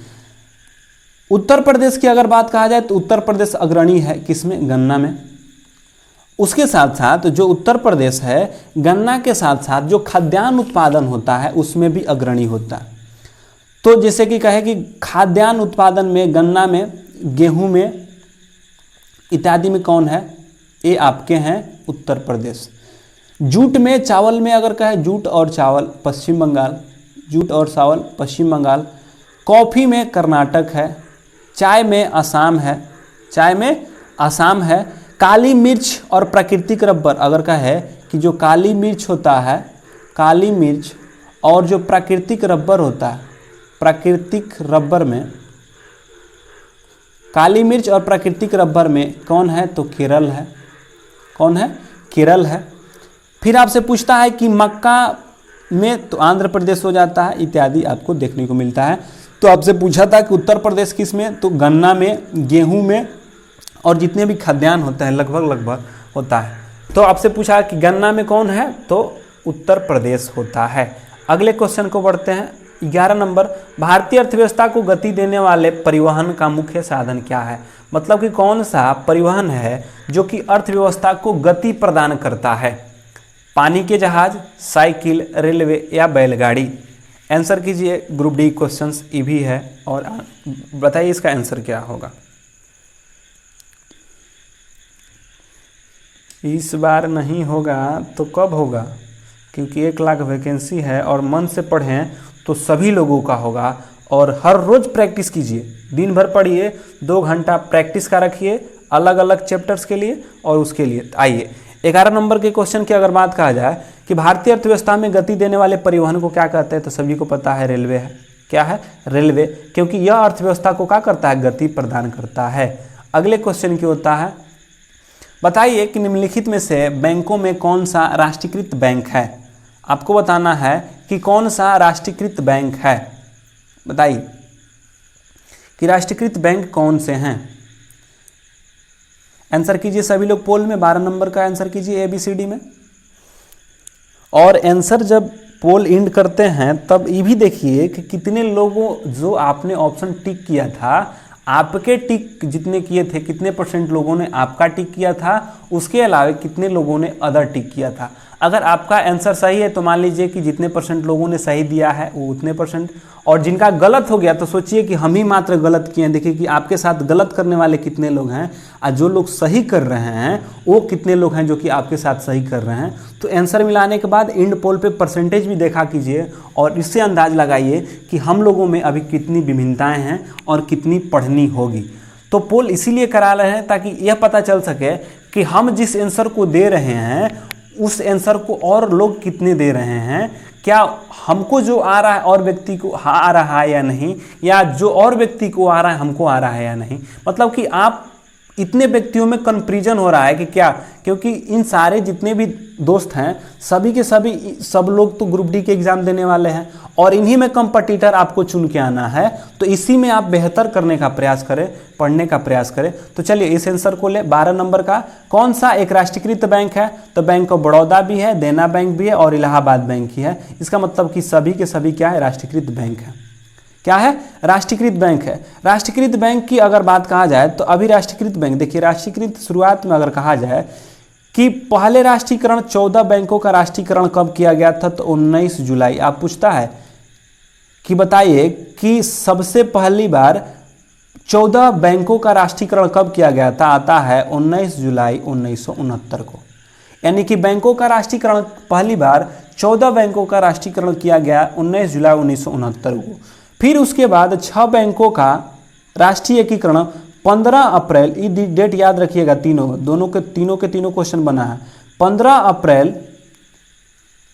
उत्तर प्रदेश की अगर बात कहा जाए तो उत्तर प्रदेश अग्रणी है किसमें, गन्ना में। उसके साथ साथ जो उत्तर प्रदेश है गन्ना के साथ साथ जो खाद्यान्न उत्पादन होता है उसमें भी अग्रणी होता है। तो जैसे कि कहे कि खाद्यान्न उत्पादन में गन्ना में, गेहूं में इत्यादि में कौन है, ये आपके हैं उत्तर प्रदेश। जूट में, चावल में अगर कहे जूट और चावल पश्चिम बंगाल, जूट और चावल पश्चिम बंगाल। कॉफ़ी में कर्नाटक है। चाय में असम है, चाय में असम है। काली मिर्च और प्राकृतिक रबर अगर कहे कि जो काली मिर्च होता है, काली मिर्च और जो प्राकृतिक रबर होता है, प्राकृतिक रबर में, काली मिर्च और प्राकृतिक रबर में कौन है, तो केरल है। कौन है? केरल है। फिर आपसे पूछता है कि मक्का में, तो आंध्र प्रदेश हो जाता है, इत्यादि आपको देखने को मिलता है। तो आपसे पूछा था कि उत्तर प्रदेश किस में, तो गन्ना में, गेहूं में, और जितने भी खाद्यान्न होते हैं लगभग होता है। तो आपसे पूछा कि गन्ना में कौन है, तो उत्तर प्रदेश होता है। अगले क्वेश्चन को बढ़ते हैं। 11 नंबर, भारतीय अर्थव्यवस्था को गति देने वाले परिवहन का मुख्य साधन क्या है? मतलब कि कौन सा परिवहन है जो कि अर्थव्यवस्था को गति प्रदान करता है? पानी के जहाज, साइकिल, रेलवे या बैलगाड़ी? आंसर कीजिए। ग्रुप डी क्वेश्चंस ये भी है, और बताइए इसका आंसर क्या होगा। इस बार नहीं होगा तो कब होगा? क्योंकि 1 लाख वैकेंसी है और मन से पढ़ें तो सभी लोगों का होगा। और हर रोज प्रैक्टिस कीजिए, दिन भर पढ़िए, 2 घंटा प्रैक्टिस का रखिए अलग अलग चैप्टर्स के लिए और उसके लिए। आइए 11 नंबर के क्वेश्चन की अगर बात कहा जाए कि भारतीय अर्थव्यवस्था में गति देने वाले परिवहन को क्या कहते हैं, तो सभी को पता है रेलवे है। क्या है? रेलवे, क्योंकि यह अर्थव्यवस्था को क्या करता है? गति प्रदान करता है। अगले क्वेश्चन की होता है, बताइए कि निम्नलिखित में से बैंकों में कौन सा राष्ट्रीयकृत बैंक है? आपको बताना है कि कौन सा राष्ट्रीयकृत बैंक है। बताइए कि राष्ट्रीयकृत बैंक कौन से हैं। आंसर कीजिए सभी लोग पोल में। 12 नंबर का आंसर कीजिए ABCD में। और आंसर जब पोल इंड करते हैं तब ये भी देखिए कि कितने लोगों, जो आपने ऑप्शन टिक किया था, आपके टिक जितने किए थे, कितने % लोगों ने आपका टिक किया था, उसके अलावा कितने लोगों ने अदर टिक किया था। अगर आपका आंसर सही है तो मान लीजिए कि जितने % लोगों ने सही दिया है वो उतने %, और जिनका गलत हो गया तो सोचिए कि हम ही मात्र गलत किए हैं। देखिए कि आपके साथ गलत करने वाले कितने लोग हैं और जो लोग सही कर रहे हैं वो कितने लोग हैं जो कि आपके साथ सही कर रहे हैं। तो आंसर मिलाने के बाद इंड पोल पे % भी देखा कीजिए और इससे अंदाज लगाइए कि हम लोगों में अभी कितनी विभिन्नताएं हैं और कितनी पढ़नी होगी। तो पोल इसीलिए करा रहे हैं ताकि यह पता चल सके कि हम जिस आंसर को दे रहे हैं उस आंसर को और लोग कितने दे रहे हैं, क्या हमको जो आ रहा है और व्यक्ति को आ रहा है या नहीं, या जो और व्यक्ति को आ रहा है हमको आ रहा है या नहीं। मतलब कि आप इतने व्यक्तियों में कंफ्यूजन हो रहा है कि क्या, क्योंकि इन सारे जितने भी दोस्त हैं सभी के सभी सब लोग तो ग्रुप डी के एग्जाम देने वाले हैं और इन्हीं में कंपटीटर आपको चुन के आना है। तो इसी में आप बेहतर करने का प्रयास करें, पढ़ने का प्रयास करें। तो चलिए इस आंसर को ले। 12 नंबर का कौन सा एक राष्ट्रीयकृत बैंक है? तो बैंक ऑफ बड़ौदा भी है, देना बैंक भी है और इलाहाबाद बैंक ही है। इसका मतलब कि सभी के सभी क्या है? राष्ट्रीयकृत बैंक है। क्या है? राष्ट्रीयकृत बैंक है। राष्ट्रीयकृत बैंक की अगर बात कहा जाए तो अभी राष्ट्रीयकृत बैंक, देखिए राष्ट्रीयकृत शुरुआत में अगर कहा जाए कि पहले राष्ट्रीयकरण 14 बैंकों का राष्ट्रीयकरण कब किया गया था, तो 19 जुलाई। आप पूछता है कि बताइए कि सबसे पहली बार 14 बैंकों का राष्ट्रीयकरण कब किया गया था, आता है 19 जुलाई 1969 को। यानी कि बैंकों का राष्ट्रीयकरण पहली बार 14 बैंकों का राष्ट्रीयकरण किया गया 19 जुलाई 1969 को। फिर उसके बाद 6 बैंकों का राष्ट्रीय एकीकरण 15 अप्रैल, ये डेट याद रखिएगा, तीनों के तीनों क्वेश्चन बना है। 15 अप्रैल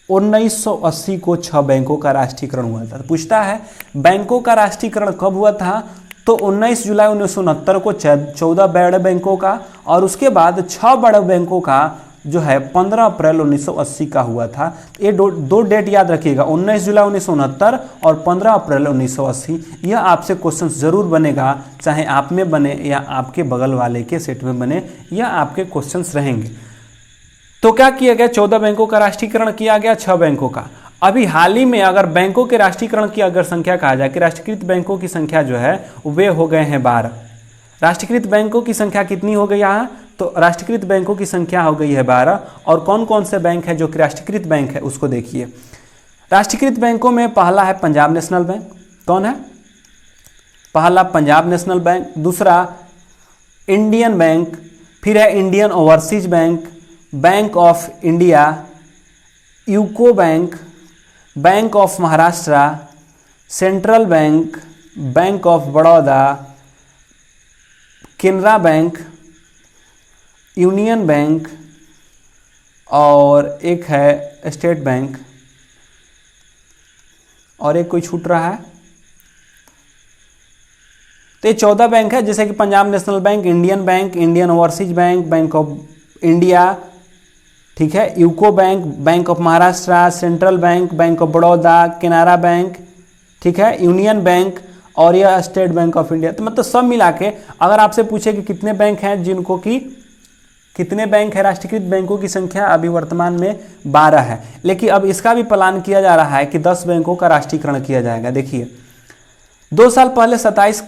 1980 को 6 बैंकों का राष्ट्रीयकरण हुआ था। पूछता है बैंकों का राष्ट्रीयकरण कब हुआ था, तो 19 जुलाई 1969 को 14 बड़े बैंकों का, और उसके बाद 6 बड़े बैंकों का जो है 15 अप्रैल 1980 का हुआ था। ये दो डेट याद रखिएगा, 19 जुलाई 1969 और 15 अप्रैल 1980। यह आपसे क्वेश्चन जरूर बनेगा, चाहे आप में बने या आपके बगल वाले के सेट में बने, यह आपके क्वेश्चंस रहेंगे। तो क्या किया गया? 14 बैंकों का राष्ट्रीयकरण किया गया, 6 बैंकों का। अभी हाल ही में अगर बैंकों के राष्ट्रीयकरण की अगर संख्या कहा जाए कि राष्ट्रीयकृत बैंकों की संख्या जो है वे हो गए हैं 12। राष्ट्रीयकृत बैंकों की संख्या कितनी हो गई यहाँ, तो राष्ट्रीयकृत बैंकों की संख्या हो गई है 12। और कौन कौन से बैंक है जो कि राष्ट्रीयकृत बैंक है उसको देखिए। राष्ट्रीयकृत बैंकों में पहला है पंजाब नेशनल बैंक। कौन है? पहला पंजाब नेशनल बैंक, दूसरा इंडियन बैंक, फिर है Indian overseas bank, bank of India, UCO bank, bank of Maharashtra, central bank, bank of Baroda, Canara bank, union bank और एक है स्टेट बैंक, और एक कोई छूट रहा है। तो ये 14 बैंक है, जैसे कि Punjab national bank, Indian bank, Indian overseas bank, bank of India, ठीक है, UCO bank, bank of Maharashtra, central bank, bank of Baroda, Canara bank, ठीक है, यूनियन बैंक और यह स्टेट बैंक ऑफ इंडिया। तो मतलब सब मिला के अगर आपसे पूछे कि कितने बैंक हैं जिनको कि कितने बैंक है, राष्ट्रीयकृत बैंकों की संख्या अभी वर्तमान में 12 है, लेकिन अब इसका भी प्लान किया जा रहा है कि 10 बैंकों का राष्ट्रीयकरण किया जाएगा। देखिए 2 साल पहले 27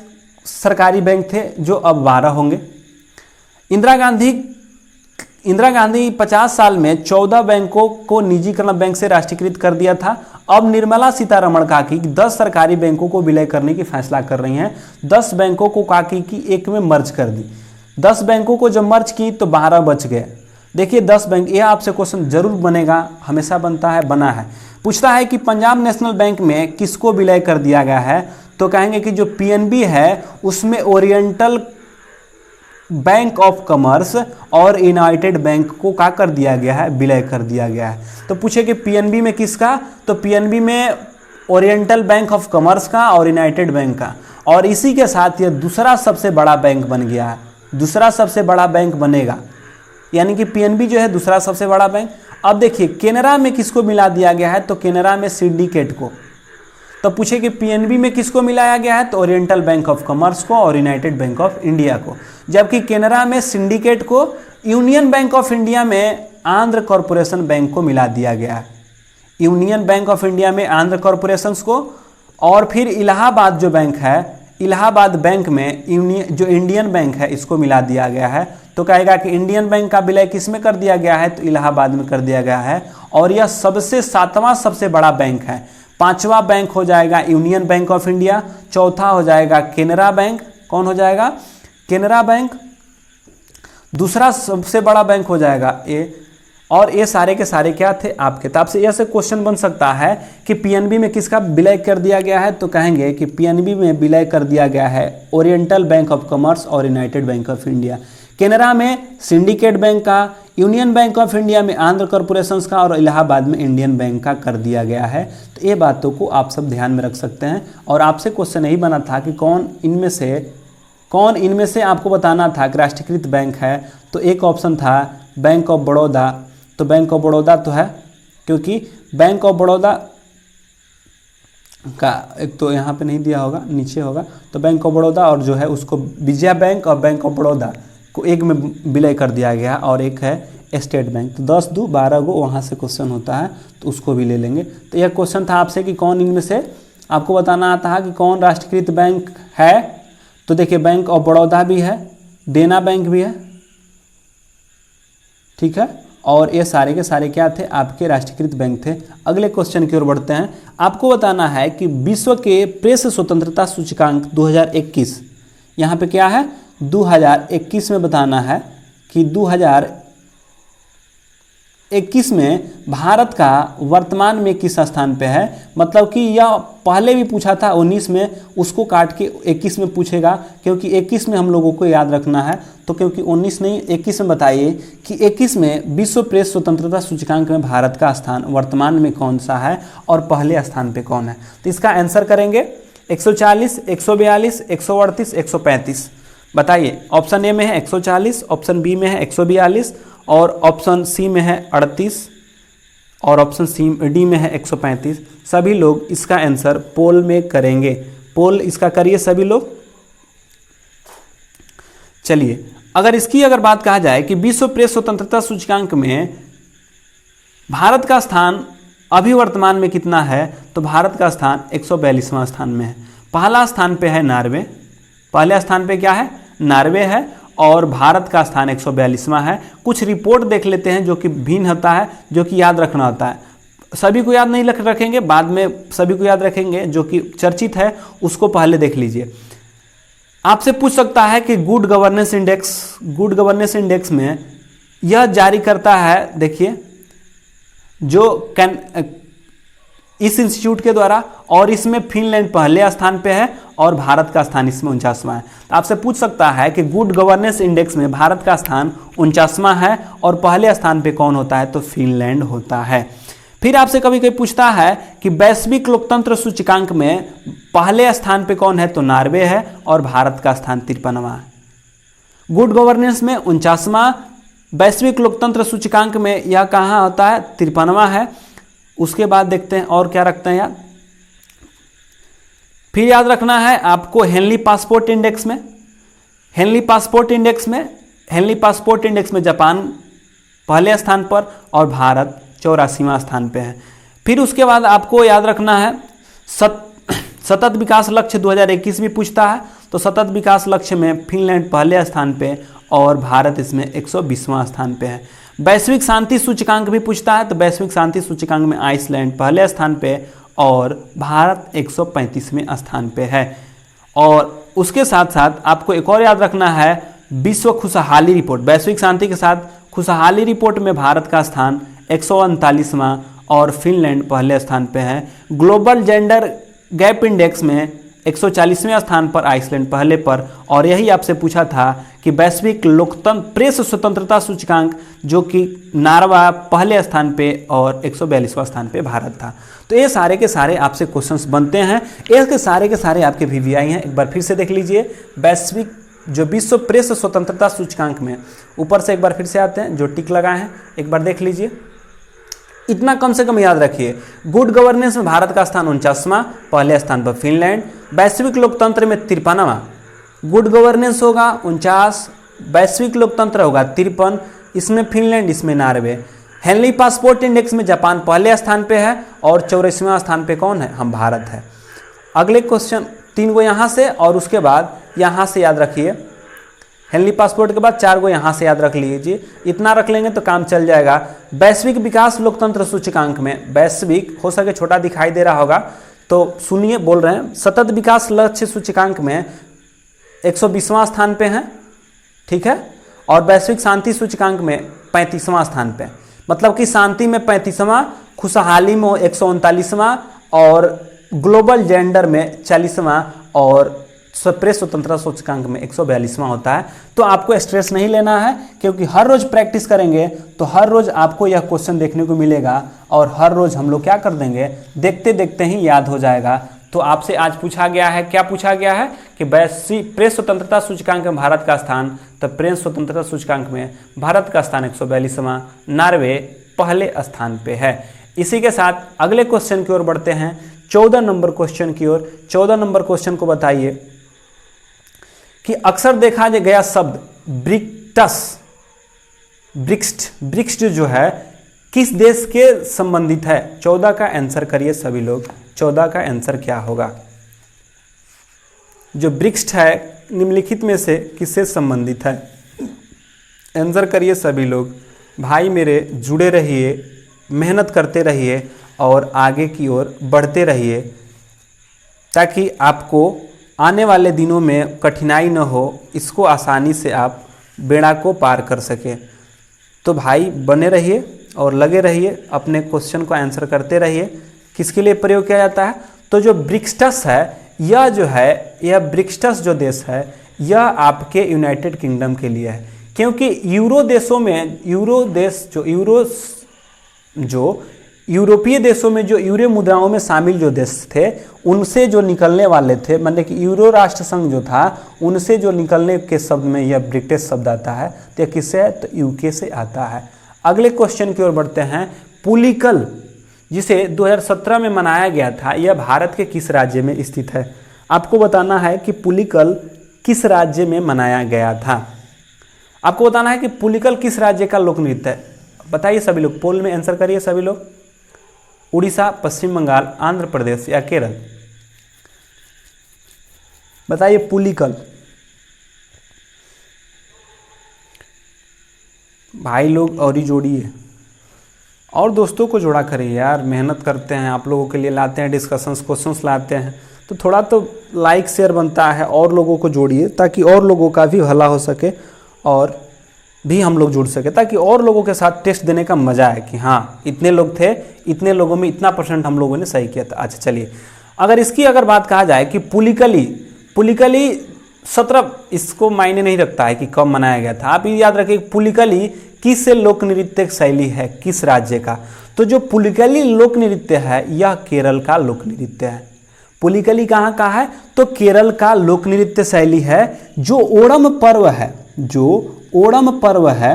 सरकारी बैंक थे जो अब 12 होंगे। इंदिरा गांधी 50 साल में 14 बैंकों को निजीकरण बैंक से राष्ट्रीयकृत कर दिया था। अब निर्मला सीतारमण काकी 10 सरकारी बैंकों को विलय करने की फैसला कर रही हैं। 10 बैंकों को काकी की एक में मर्ज कर दी। 10 बैंकों को जब मर्ज की तो 12 बच गए। देखिए 10 बैंक, यह आपसे क्वेश्चन जरूर बनेगा, हमेशा बनता है, बना है। पूछता है कि पंजाब नेशनल बैंक में किसको विलय कर दिया गया है, तो कहेंगे कि जो पीएनबी है उसमें ओरिएंटल बैंक ऑफ कॉमर्स और यूनाइटेड बैंक को क्या कर दिया गया है, विलय कर दिया गया है। तो पूछे कि पीएनबी में किसका, तो पीएनबी में ओरिएंटल बैंक ऑफ कॉमर्स का और यूनाइटेड बैंक का, और इसी के साथ यह दूसरा सबसे बड़ा बैंक बन गया है, दूसरा सबसे बड़ा बैंक बनेगा, यानी कि पीएनबी जो है दूसरा सबसे बड़ा बैंक। अब देखिए केनरा में किसको मिला दिया गया है, तो केनरा में सिंडिकेट को। तो पूछे कि पीएनबी में किसको मिलाया गया है, तो ओरिएंटल बैंक ऑफ कॉमर्स को और यूनाइटेड बैंक ऑफ इंडिया को, जबकि केनरा में सिंडिकेट को, यूनियन बैंक ऑफ इंडिया में आंध्र कॉरपोरेशन बैंक को मिला दिया गया है। यूनियन बैंक ऑफ इंडिया में आंध्र कॉरपोरेशन को, और फिर इलाहाबाद जो बैंक है, इलाहाबाद बैंक में जो इंडियन बैंक है इसको मिला दिया गया है। तो कहेगा कि इंडियन बैंक का विलय किस में कर दिया गया है, तो इलाहाबाद में कर दिया गया है, और यह सबसे 7वां सबसे बड़ा बैंक है। 5वां बैंक हो जाएगा यूनियन बैंक ऑफ इंडिया, चौथा हो जाएगा केनरा बैंक। कौन हो जाएगा, केनरा बैंक। दूसरा सबसे बड़ा बैंक हो जाएगा ये, और ये सारे के सारे क्या थे आपके। तो आपसे यह से क्वेश्चन बन सकता है कि पीएनबी में किसका विलय कर दिया गया है, तो कहेंगे कि पीएनबी में विलय कर दिया गया है ओरिएंटल बैंक ऑफ कॉमर्स और United bank of India. Canara में सिंडिकेट बैंक का, यूनियन बैंक ऑफ इंडिया में आंध्र कॉरपोरेशन का, और इलाहाबाद में इंडियन बैंक का कर दिया गया है। तो ये बातों को आप सब ध्यान में रख सकते हैं। और आपसे क्वेश्चन यही बना था कि कौन इनमें से आपको बताना था कि राष्ट्रीयकृत बैंक है, तो एक ऑप्शन था बैंक ऑफ बड़ौदा। तो बैंक ऑफ बड़ौदा तो है, क्योंकि बैंक ऑफ बड़ौदा का एक तो यहाँ पे नहीं दिया होगा, नीचे होगा। तो बैंक ऑफ बड़ौदा और जो है उसको विजया बैंक और बैंक ऑफ बड़ौदा को एक में विलय कर दिया गया, और एक है स्टेट बैंक। तो 10 2 12 गो वहाँ से क्वेश्चन होता है, तो उसको भी ले लेंगे। तो यह क्वेश्चन था आपसे कि कौन इनमें से आपको बताना आता है कि कौन राष्ट्रीयकृत बैंक है। तो देखिए बैंक ऑफ बड़ौदा भी है, देना बैंक भी है, ठीक है, और ये सारे के सारे क्या थे आपके राष्ट्रीयकृत बैंक थे। अगले क्वेश्चन की ओर बढ़ते हैं। आपको बताना है कि विश्व के प्रेस स्वतंत्रता सूचकांक 2021, यहाँ पे क्या है 2021 में बताना है कि 2021 में भारत का वर्तमान में किस स्थान पे है। मतलब कि यह पहले भी पूछा था 19 में, उसको काट के 21 में पूछेगा, क्योंकि 21 में हम लोगों को याद रखना है। तो क्योंकि 19 नहीं 21 में बताइए कि 21 में विश्व प्रेस स्वतंत्रता सूचकांक में भारत का स्थान वर्तमान में कौन सा है और पहले स्थान पे कौन है। तो इसका आंसर करेंगे 140, 142, 138, 135। बताइए, ऑप्शन ए में है 140, ऑप्शन बी में है 142, और ऑप्शन सी में है 38, और ऑप्शन डी में है 135। सभी लोग इसका आंसर पोल में करेंगे। पोल इसका करिए सभी लोग। चलिए, अगर बात कहा जाए कि विश्व प्रेस स्वतंत्रता सूचकांक में भारत का स्थान अभी वर्तमान में कितना है, तो भारत का स्थान 142वां स्थान में है। पहला स्थान पे है नार्वे, पहले स्थान पे क्या है नार्वे है, और भारत का स्थान 142वां है। कुछ रिपोर्ट देख लेते हैं जो कि भिन्न होता है, जो कि याद रखना होता है। सभी को याद नहीं रखेंगे, बाद में सभी को याद रखेंगे। जो कि चर्चित है उसको पहले देख लीजिए। आपसे पूछ सकता है कि गुड गवर्नेंस इंडेक्स में यह जारी करता है, देखिए जो इस इंस्टीट्यूट के द्वारा, और इसमें फिनलैंड पहले स्थान पे है और भारत का स्थान इसमें 49वां है। तो आपसे पूछ सकता है कि गुड गवर्नेंस इंडेक्स में भारत का स्थान 49वां है और पहले स्थान पे कौन होता है, तो फिनलैंड होता है। फिर आपसे कभी कभी पूछता है कि वैश्विक लोकतंत्र सूचकांक में पहले स्थान पे कौन है, तो नार्वे है और भारत का स्थान 53वां है। गुड गवर्नेंस में 49वां, वैश्विक लोकतंत्र सूचकांक में यह कहाँ होता है, 53वां है। उसके बाद देखते हैं और क्या रखते हैं यार। फिर याद रखना है आपको हेनली पासपोर्ट इंडेक्स में, हेनली पासपोर्ट इंडेक्स में जापान पहले स्थान पर और भारत 84वां स्थान पे है। फिर उसके बाद आपको याद रखना है सतत विकास लक्ष्य 2021 भी पूछता है, तो सतत विकास लक्ष्य में फिनलैंड पहले स्थान पे और भारत इसमें 120वां स्थान पे है। वैश्विक शांति सूचकांक भी पूछता है, तो वैश्विक शांति सूचकांक में आइसलैंड पहले स्थान पे और भारत 135वें स्थान पे है। और उसके साथ साथ आपको एक और याद रखना है विश्व खुशहाली रिपोर्ट, वैश्विक शांति के साथ खुशहाली रिपोर्ट में भारत का स्थान 139वां और फिनलैंड पहले स्थान पे है। ग्लोबल जेंडर गैप इंडेक्स में 140वें स्थान पर आइसलैंड पहले पर। और यही आपसे पूछा था कि वैश्विक लोकतंत्र प्रेस स्वतंत्रता सूचकांक जो कि नार्वे पहले स्थान पे और 142वां स्थान पे भारत था। तो ये सारे के सारे आपसे क्वेश्चंस बनते हैं, ये के सारे आपके VVI हैं। एक बार फिर से देख लीजिए, वैश्विक जो विश्व प्रेस स्वतंत्रता सूचकांक में ऊपर से एक बार फिर से आते हैं, जो टिक लगाए हैं एक बार देख लीजिए। इतना कम से कम याद रखिए, गुड गवर्नेंस में भारत का स्थान 49वां, पहले स्थान पर फिनलैंड। वैश्विक लोकतंत्र में 53वां, गुड गवर्नेंस होगा 49, वैश्विक लोकतंत्र होगा 53, इसमें फिनलैंड, इसमें नार्वे। हेनली पासपोर्ट इंडेक्स में जापान पहले स्थान पे है और 84वां स्थान पे कौन है, हम भारत है। अगले क्वेश्चन 3 गो यहाँ से और उसके बाद यहाँ से याद रखिए, हेनली पासपोर्ट के बाद 4 गो यहाँ से याद रख लीजिए, इतना रख लेंगे तो काम चल जाएगा। वैश्विक विकास लोकतंत्र सूचकांक में, वैश्विक हो सके छोटा दिखाई दे रहा होगा तो सुनिए बोल रहे हैं, सतत विकास लक्ष्य सूचकांक में 120वां स्थान पे हैं, ठीक है। और वैश्विक शांति सूचकांक में 35वां स्थान पे, मतलब कि शांति में 35वां, खुशहाली में 139वां और ग्लोबल जेंडर में 40वां और प्रेस स्वतंत्रता सूचकांक में 142वां होता है। तो आपको स्ट्रेस नहीं लेना है, क्योंकि हर रोज प्रैक्टिस करेंगे तो हर रोज आपको यह क्वेश्चन देखने को मिलेगा और हर रोज हम लोग क्या कर देंगे, देखते देखते ही याद हो जाएगा। तो आपसे आज पूछा गया है, क्या पूछा गया है कि वैश्विक प्रेस स्वतंत्रता सूचकांक में भारत का स्थान, तो प्रेस स्वतंत्रता सूचकांक में भारत का स्थान 142वां, नार्वे पहले स्थान पे है। इसी के साथ अगले क्वेश्चन की ओर बढ़ते हैं, 14 नंबर क्वेश्चन की ओर। 14 नंबर क्वेश्चन को बताइए कि अक्सर देखा गया शब्द ब्रिक्स्ट जो है किस देश के संबंधित है। 14 का आंसर करिए सभी लोग, 14 का आंसर क्या होगा। जो ब्रिक्स्ट है निम्नलिखित में से किससे संबंधित है, आंसर करिए सभी लोग। भाई मेरे जुड़े रहिए, मेहनत करते रहिए और आगे की ओर बढ़ते रहिए, ताकि आपको आने वाले दिनों में कठिनाई न हो, इसको आसानी से आप बेड़ा को पार कर सकें। तो भाई बने रहिए और लगे रहिए, अपने क्वेश्चन को आंसर करते रहिए। किसके लिए प्रयोग किया जाता है, तो जो ब्रिक्सटस है, यह जो है, यह ब्रिक्सटस जो देश है, यह आपके यूनाइटेड किंगडम के लिए है। क्योंकि यूरो देशों में, यूरोपीय देशों में जो यूरो मुद्राओं में शामिल जो देश थे, उनसे जो निकलने वाले थे, मतलब कि यूरो राष्ट्र संघ जो था, उनसे जो निकलने के शब्द में यह ब्रिटिश शब्द आता है। तो यह किससे है, तो यूके से आता है। अगले क्वेश्चन की ओर बढ़ते हैं। पुलिकल, जिसे 2017 में मनाया गया था, यह भारत के किस राज्य में स्थित है। आपको बताना है कि पुलिकल किस राज्य में मनाया गया था। आपको बताना है कि पुलिकल किस राज्य का लोक नृत्य है। बताइए सभी लोग, पोल में आंसर करिए सभी लोग। उड़ीसा, पश्चिम बंगाल, आंध्र प्रदेश या केरल। बताइए पुलिकल। भाई लोग और ही जोड़िए और दोस्तों को जोड़ा करिए यार, मेहनत करते हैं आप लोगों के लिए, लाते हैं डिस्कशंस, क्वेश्चंस लाते हैं, तो थोड़ा तो लाइक शेयर बनता है। और लोगों को जोड़िए ताकि और लोगों का भी भला हो सके और भी हम लोग जुड़ सके, ताकि और लोगों के साथ टेस्ट देने का मजा है कि हाँ इतने लोग थे, इतने लोगों में इतना % हम लोगों ने सही किया था। अच्छा चलिए, अगर बात कहा जाए कि पुलिकली 17, इसको मायने नहीं रखता है कि कब मनाया गया था। आप ये याद रखिए पुलिकली किस लोक नृत्य शैली है, किस राज्य का। तो जो पुलिकली लोक नृत्य है यह केरल का लोक नृत्य है। पुलिकली कहाँ का है, तो केरल का लोक नृत्य शैली है। जो ओणम पर्व है,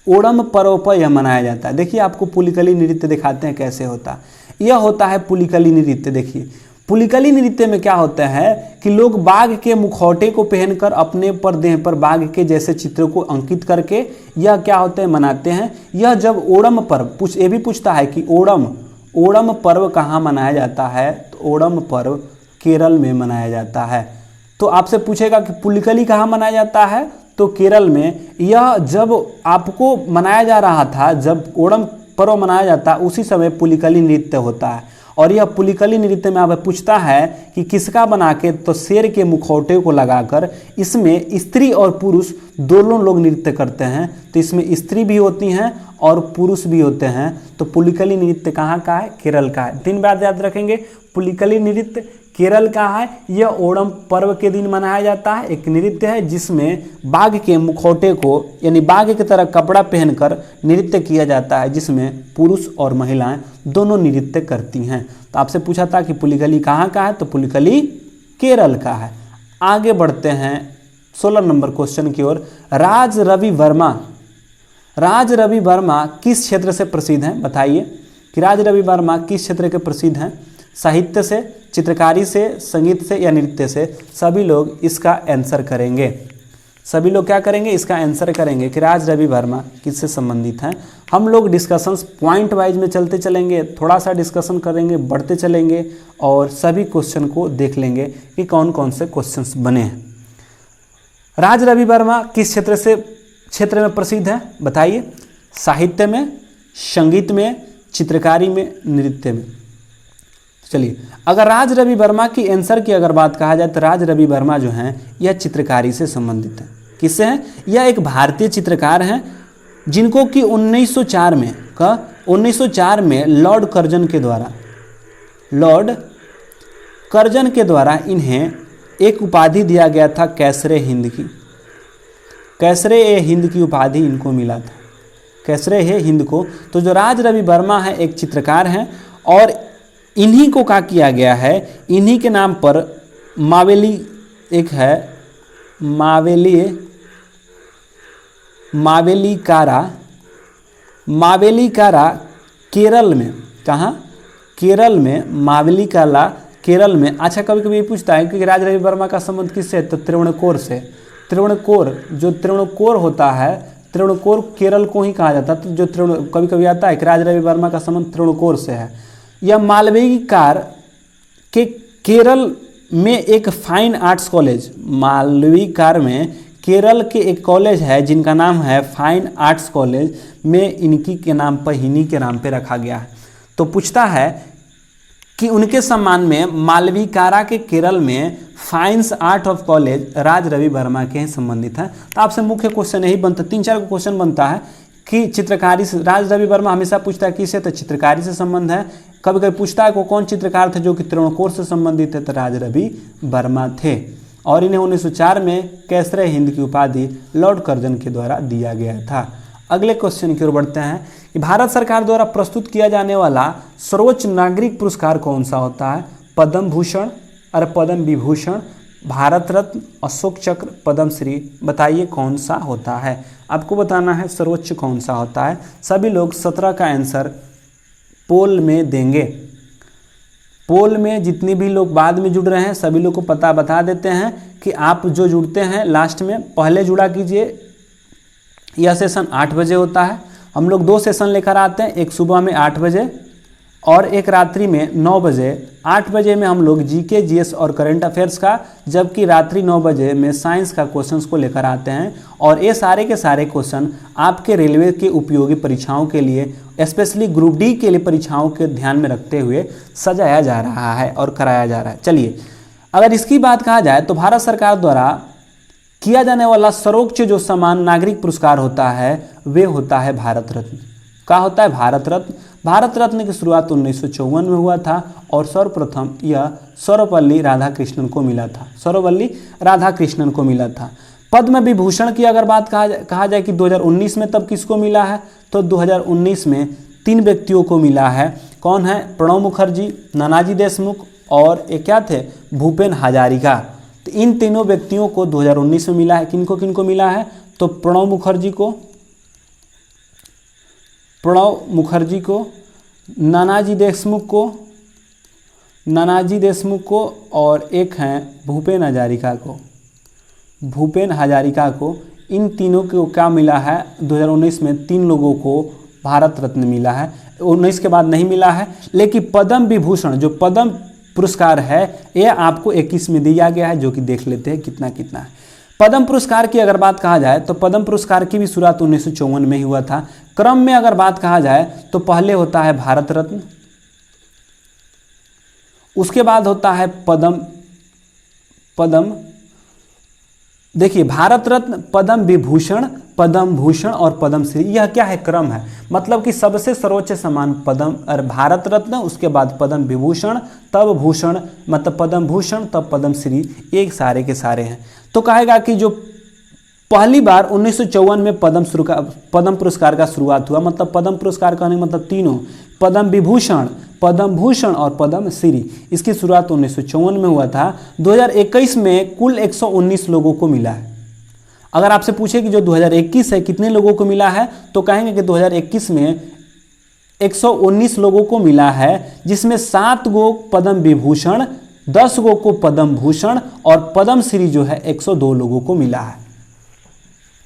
ओणम पर्व पर यह मनाया जाता है। देखिए आपको पुलिकली नृत्य दिखाते हैं कैसे होता है। यह होता है पुलिकली नृत्य। देखिए पुलिकली नृत्य में क्या होता है कि लोग बाघ के मुखौटे को पहनकर अपने पर देह पर बाघ के जैसे चित्र को अंकित करके यह क्या होते हैं मनाते हैं। यह जब ओणम पर्व ये भी पूछता है कि ओणम पर्व कहाँ मनाया जाता है, तो ओणम पर्व केरल में मनाया जाता है। तो आपसे पूछेगा कि पुलिकली कहाँ मनाया जाता है, तो केरल में। यह जब आपको मनाया जा रहा था, जब ओणम पर्व मनाया जाता है उसी समय पुलिकली नृत्य होता है। और यह पुलिकली नृत्य में आपसे पूछता है कि किसका बना के, तो शेर के मुखौटे को लगाकर इसमें स्त्री और पुरुष दोनों लोग नृत्य करते हैं। तो इसमें स्त्री भी होती हैं और पुरुष भी होते हैं। तो पुलिकली नृत्य कहाँ का है, केरल का है। 3 बात याद रखेंगे, पुलिकली नृत्य केरल का है। यह ओणम पर्व के दिन मनाया जाता है। एक नृत्य है जिसमें बाघ के मुखौटे को यानी बाघ की तरह कपड़ा पहनकर नृत्य किया जाता है, जिसमें पुरुष और महिलाएं दोनों नृत्य करती हैं। तो आपसे पूछा था कि पुलिकली कहाँ का है, तो पुलिकली केरल का है। आगे बढ़ते हैं 16 नंबर क्वेश्चन की ओर। राज रवि वर्मा किस क्षेत्र से प्रसिद्ध हैं, बताइए कि राज रवि वर्मा किस क्षेत्र के प्रसिद्ध हैं। साहित्य से, चित्रकारी से, संगीत से या नृत्य से। सभी लोग इसका आंसर करेंगे। सभी लोग क्या करेंगे, इसका आंसर करेंगे कि राज रवि वर्मा किससे संबंधित हैं। हम लोग डिस्कशंस पॉइंट वाइज में चलते चलेंगे, थोड़ा सा डिस्कशन करेंगे, बढ़ते चलेंगे और सभी क्वेश्चन को देख लेंगे कि कौन कौन से क्वेश्चंस बने हैं। राज रवि वर्मा किस क्षेत्र में प्रसिद्ध है, बताइए। साहित्य में, संगीत में, चित्रकारी में, नृत्य में। चलिए, अगर राज रवि वर्मा की आंसर की अगर बात कहा जाए तो राज रवि वर्मा जो हैं यह चित्रकारी से संबंधित है। किससे हैं, यह एक भारतीय चित्रकार हैं जिनको कि 1904 में लॉर्ड कर्जन के द्वारा इन्हें एक उपाधि दिया गया था, कैसरे हिंद की उपाधि इनको मिला था, कैसरे हिंद को। तो जो राज रवि वर्मा है एक चित्रकार हैं और इन्हीं को क्या किया गया है, इन्हीं के नाम पर मावेली एक है, मावेलिकारा केरल में। कहाँ, केरल में, मावेलिकाला केरल में। अच्छा, कभी कभी ये पूछता है कि राज रवि वर्मा का संबंध किससे है, तो त्रिवेणकोर से। जो त्रिवेणकोर होता है, त्रिवेणकोर केरल को ही कहा जाता है। तो जो कभी कभी आता है कि राज रवि वर्मा का संबंध त्रिवेणकोर से है। यह मालवीकार के केरल में एक फाइन आर्ट्स कॉलेज, मालवीकार में केरल के एक कॉलेज है जिनका नाम है फाइन आर्ट्स कॉलेज, में इन्हीं के नाम पे रखा गया है। तो पूछता है कि उनके सम्मान में मालवीकारा के केरल में फाइन्स आर्ट ऑफ कॉलेज राज रवि वर्मा के संबंधित है। तो आपसे मुख्य क्वेश्चन यही बनता, 3-4 क्वेश्चन बनता है कि चित्रकारी से राज रवि वर्मा हमेशा पूछता है किससे, तो चित्रकारी से संबंध है। कभी कभी पूछता है को कौन चित्रकार थे जो कि त्रिवेणकोर से संबंधित है, तो राज रवि वर्मा थे। और इन्हें 1904 में कैसरे हिंद की उपाधि लॉर्ड कर्जन के द्वारा दिया गया था। अगले क्वेश्चन की ओर बढ़ते हैं कि भारत सरकार द्वारा प्रस्तुत किया जाने वाला सर्वोच्च नागरिक पुरस्कार कौन सा होता है। पद्म भूषण और पद्म विभूषण, भारत रत्न, अशोक चक्र, पद्मश्री। बताइए कौन सा होता है, आपको बताना है सर्वोच्च कौन सा होता है। सभी लोग 17 का आंसर पोल में देंगे। पोल में जितनी भी लोग बाद में जुड़ रहे हैं सभी लोग को पता बता देते हैं कि आप जो जुड़ते हैं लास्ट में पहले जुड़ा कीजिए। यह सेशन 8 बजे होता है। हम लोग 2 सेशन लेकर आते हैं, एक सुबह में 8 बजे और एक रात्रि में 9 बजे। 8 बजे में हम लोग जीके, जीएस और करंट अफेयर्स का, जबकि रात्रि 9 बजे में साइंस का क्वेश्चंस को लेकर आते हैं। और ये सारे के सारे क्वेश्चन आपके रेलवे के उपयोगी परीक्षाओं के लिए, स्पेशली ग्रुप डी के लिए परीक्षाओं के ध्यान में रखते हुए सजाया जा रहा है और कराया जा रहा है। चलिए, अगर इसकी बात कहा जाए तो भारत सरकार द्वारा किया जाने वाला सर्वोच्च जो सम्मान नागरिक पुरस्कार होता है वे होता है भारत रत्न। क्या होता है, भारत रत्न। भारत रत्न की शुरुआत 1954 में हुआ था और सर्वप्रथम यह सर्वपल्ली राधाकृष्णन को मिला था। पद्म विभूषण की अगर बात कहा जाए कि 2019 में तब किसको मिला है, तो 2019 में 3 व्यक्तियों को मिला है। कौन है, प्रणब मुखर्जी, नानाजी देशमुख और एक क्या थे, भूपेन हजारिका। तो इन तीनों व्यक्तियों को 2019 में मिला है। किनको किनको मिला है, तो प्रणब मुखर्जी को, प्रणब मुखर्जी को, नानाजी देशमुख को और एक हैं भूपेन हजारिका को। इन तीनों को क्या मिला है 2019 में? 3 लोगों को भारत रत्न मिला है। 19 के बाद नहीं मिला है। लेकिन पद्म विभूषण जो पद्म पुरस्कार है ये आपको 21 में दिया गया है, जो कि देख लेते हैं कितना कितना है। पद्म पुरस्कार की अगर बात कहा जाए तो पद्म पुरस्कार की भी शुरुआत 1954 में ही हुआ था। क्रम में अगर बात कहा जाए तो पहले होता है भारत रत्न, उसके बाद होता है पद्म देखिए भारत रत्न, पद्म विभूषण, पद्म भूषण और पद्म श्री। यह क्या है? क्रम है। मतलब कि सबसे सर्वोच्च सम्मान पद्म और भारत रत्न, उसके बाद पद्म विभूषण, तब भूषण मतलब पद्म भूषण, तब पद्म श्री, एक सारे के सारे हैं। तो कहेगा कि जो पहली बार 1954 में पद्म पुरस्कार का शुरुआत हुआ, मतलब पद्म पुरस्कार कहने का मतलब तीनों, पद्म विभूषण, पद्म भूषण और पद्म श्री, इसकी शुरुआत 1954 में हुआ था। 2021 में कुल 119 लोगों को मिला है। अगर आपसे पूछे कि जो 2021 है कितने लोगों को मिला है, तो कहेंगे कि 2021 में 119 लोगों को मिला है, जिसमें 7 गो पद्म विभूषण, 10 गो को पद्म भूषण और पद्म श्री जो है 102 लोगों को मिला है।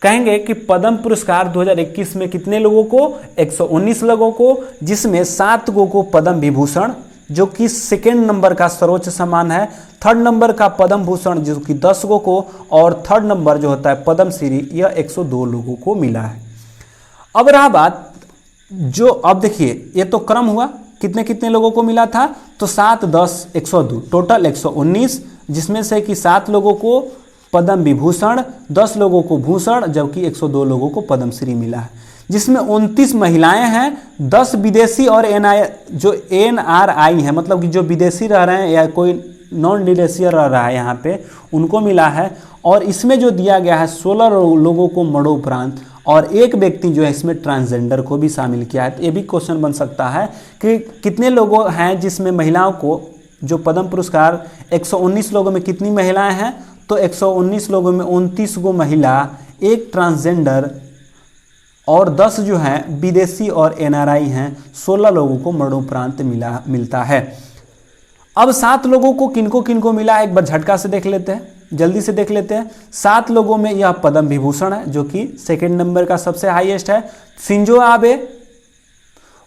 कहेंगे कि पद्म पुरस्कार 2021 में कितने लोगों को? 119 लोगों को, जिसमें 7 गो को पद्म विभूषण जो कि सेकेंड नंबर का सर्वोच्च सम्मान है, थर्ड नंबर का पद्म भूषण जो कि 10 गो को, और थर्ड नंबर जो होता है पद्म श्री, यह 102 लोगों को मिला है। अब रहा बात जो, अब देखिए ये तो क्रम हुआ, कितने कितने लोगों को मिला था, तो 7, 10, 102, टोटल 119, जिसमें से कि 7 लोगों को पद्म विभूषण, 10 लोगों को भूषण, जबकि 102 लोगों को पद्म श्री मिला है, जिसमें 29 महिलाएं हैं, 10 विदेशी और NRI हैं, मतलब कि जो विदेशी रह रहे हैं या कोई नॉन विदेशी रह रहा है यहाँ पे, उनको मिला है। और इसमें जो दिया गया है 16 लोगों को मरणोपरांत, और एक व्यक्ति जो है इसमें ट्रांसजेंडर को भी शामिल किया है। तो ये भी क्वेश्चन बन सकता है कि कितने लोग हैं जिसमें महिलाओं को, जो पद्म पुरस्कार 119 लोगों में कितनी महिलाएं हैं, तो 119 लोगों में 29 गो महिला, एक ट्रांसजेंडर और 10 जो हैं विदेशी और NRI हैं, 16 लोगों को मरणोपरांत मिलता है। अब 7 लोगों को किनको किनको मिला, एक बार झटका से देख लेते हैं, जल्दी से देख लेते हैं। 7 लोगों में यह पद्म विभूषण है जो कि सेकेंड नंबर का सबसे हाईएस्ट है, शिंजो आबे,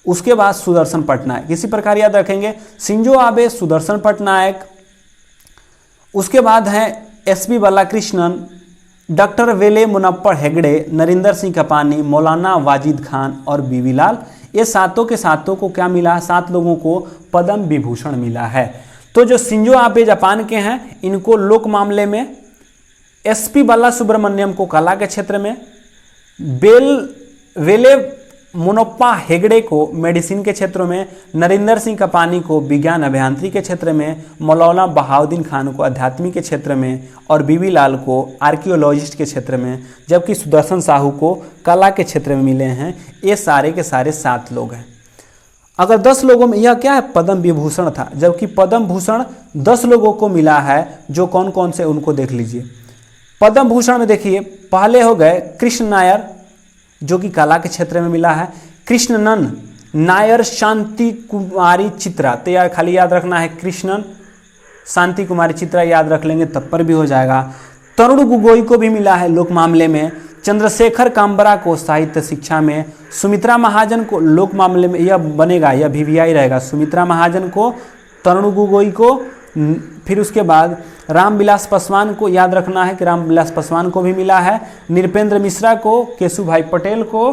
उसके बाद सुदर्शन पटनायक। इसी प्रकार याद रखेंगे, शिंजो आबे, सुदर्शन पटनायक, उसके बाद हैं SP बालाकृष्णन, डॉक्टर वेले मुनप्पड़ हेगड़े, नरेंद्र सिंह कपानी, मौलाना वाजिद खान और बीवी लाल। ये सातों के सातों को क्या मिला है? 7 लोगों को पद्म विभूषण मिला है। तो जो शिंजो आबे जापान के हैं, इनको लोक मामले में, SP बालासुब्रमण्यम को कला के क्षेत्र में, वेले मुनप्पा हेगड़े को मेडिसिन के क्षेत्र में, नरेंद्र सिंह कपानी को विज्ञान अभियांत्रिकी के क्षेत्र में, मौलाना बहाउद्दीन खान को आध्यात्मिक के क्षेत्र में और बीबी लाल को आर्कियोलॉजिस्ट के क्षेत्र में, जबकि सुदर्शन साहू को कला के क्षेत्र में मिले हैं। ये सारे के सारे 7 लोग हैं। अगर 10 लोगों में, यह क्या है? पद्म विभूषण था, जबकि पद्म भूषण 10 लोगों को मिला है। जो कौन कौन से उनको देख लीजिए। पद्म भूषण में देखिए, पहले हो गए कृष्ण नायर जो कि कला के क्षेत्र में मिला है, कृष्णनन नायर, शांति कुमारी चित्रा, तो यार खाली याद रखना है कृष्णन, शांति कुमारी चित्रा याद रख लेंगे तब पर भी हो जाएगा। तरुण गोगोई को भी मिला है लोक मामले में, चंद्रशेखर काम्बरा को साहित्य शिक्षा में, सुमित्रा महाजन को लोक मामले में, यह बनेगा, यह VVI रहेगा, सुमित्रा महाजन को, तरुण गोगोई को, फिर उसके बाद रामविलास पासवान को याद रखना है कि रामविलास पासवान को भी मिला है, नृपेंद्र मिश्रा को, केशुभाई पटेल को,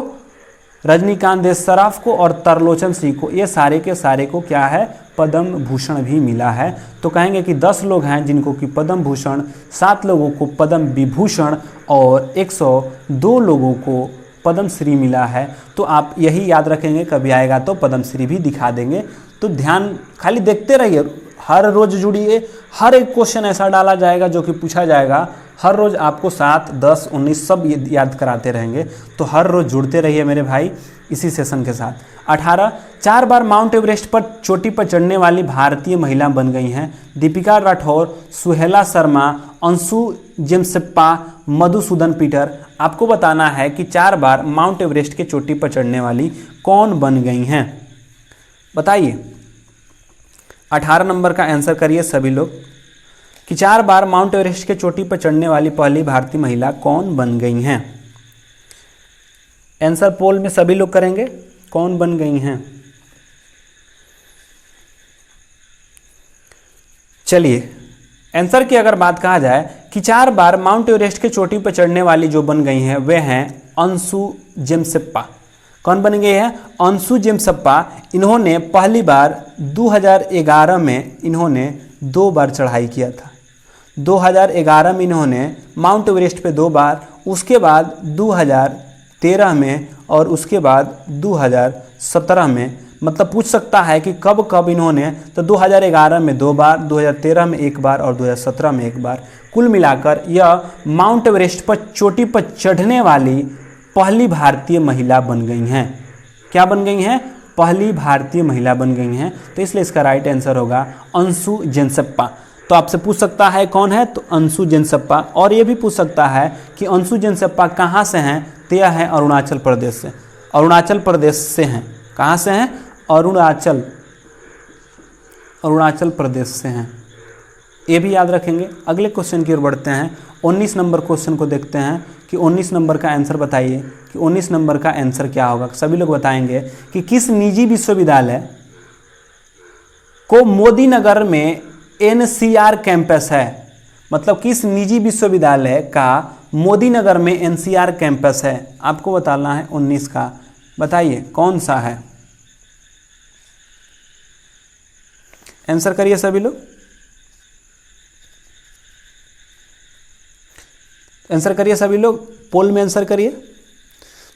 रजनीकांत देश सराफ को और तरलोचन सिंह को, ये सारे के सारे को क्या है? पद्म भूषण भी मिला है। तो कहेंगे कि 10 लोग हैं जिनको कि पद्म भूषण, 7 लोगों को पद्म विभूषण और 102 लोगों को पद्म श्री मिला है। तो आप यही याद रखेंगे, कभी आएगा तो पद्म श्री भी दिखा देंगे। तो ध्यान खाली देखते रहिए, हर रोज जुड़िए, हर एक क्वेश्चन ऐसा डाला जाएगा जो कि पूछा जाएगा, हर रोज आपको 7, 10, 19 सब याद कराते रहेंगे। तो हर रोज जुड़ते रहिए मेरे भाई इसी सेशन के साथ। 18 4 बार माउंट एवरेस्ट पर चोटी पर चढ़ने वाली भारतीय महिला बन गई हैं दीपिका राठौर, सुहेला शर्मा अंशु जेम्सेप्पा, मधुसूदन पीटर। आपको बताना है कि 4 बार माउंट एवरेस्ट के चोटी पर चढ़ने वाली कौन बन गई हैं। बताइए, 18 नंबर का आंसर करिए सभी लोग कि 4 बार माउंट एवरेस्ट के चोटी पर चढ़ने वाली पहली भारतीय महिला कौन बन गई हैं। आंसर पोल में सभी लोग करेंगे, कौन बन गई हैं। चलिए, आंसर की अगर बात कहा जाए कि 4 बार माउंट एवरेस्ट के चोटी पर चढ़ने वाली जो बन गई हैं वे हैं अंशु जेम्सेप्पा। कौन बन गई है? अंशु जेम्सेप्पा। इन्होंने पहली बार 2011 में इन्होंने 2 बार चढ़ाई किया था। 2011 में इन्होंने माउंट एवरेस्ट पे 2 बार, उसके बाद 2013 में और उसके बाद 2017 में। मतलब पूछ सकता है कि कब कब इन्होंने, तो 2011 में 2 बार, 2013 में 1 बार और 2017 में 1 बार। कुल मिलाकर यह माउंट एवरेस्ट पर चोटी पर चढ़ने वाली पहली भारतीय महिला बन गई हैं। क्या बन गई हैं? पहली भारतीय महिला बन गई हैं। तो इसलिए इसका राइट आंसर होगा अंशु जेम्सेप्पा। तो आपसे पूछ सकता है कौन है, तो अंशु जेम्सेप्पा। और ये भी पूछ सकता है कि अंशु जेम्सेप्पा कहाँ से हैं, तो यह है अरुणाचल प्रदेश से। अरुणाचल प्रदेश से हैं। कहाँ से हैं? अरुणाचल प्रदेश से हैं। ये भी याद रखेंगे। अगले क्वेश्चन की ओर बढ़ते हैं। 19 नंबर क्वेश्चन को देखते हैं कि 19 नंबर का आंसर बताइए कि 19 नंबर का आंसर क्या होगा। सभी लोग बताएंगे कि किस निजी विश्वविद्यालय को मोदी नगर में एनसीआर कैंपस है। मतलब किस निजी विश्वविद्यालय का मोदी नगर में एनसीआर कैंपस है। आपको बताना है 19 का। बताइए कौन सा है। आंसर करिए सभी लोग, आंसर करिए सभी लोग, पोल में आंसर करिए।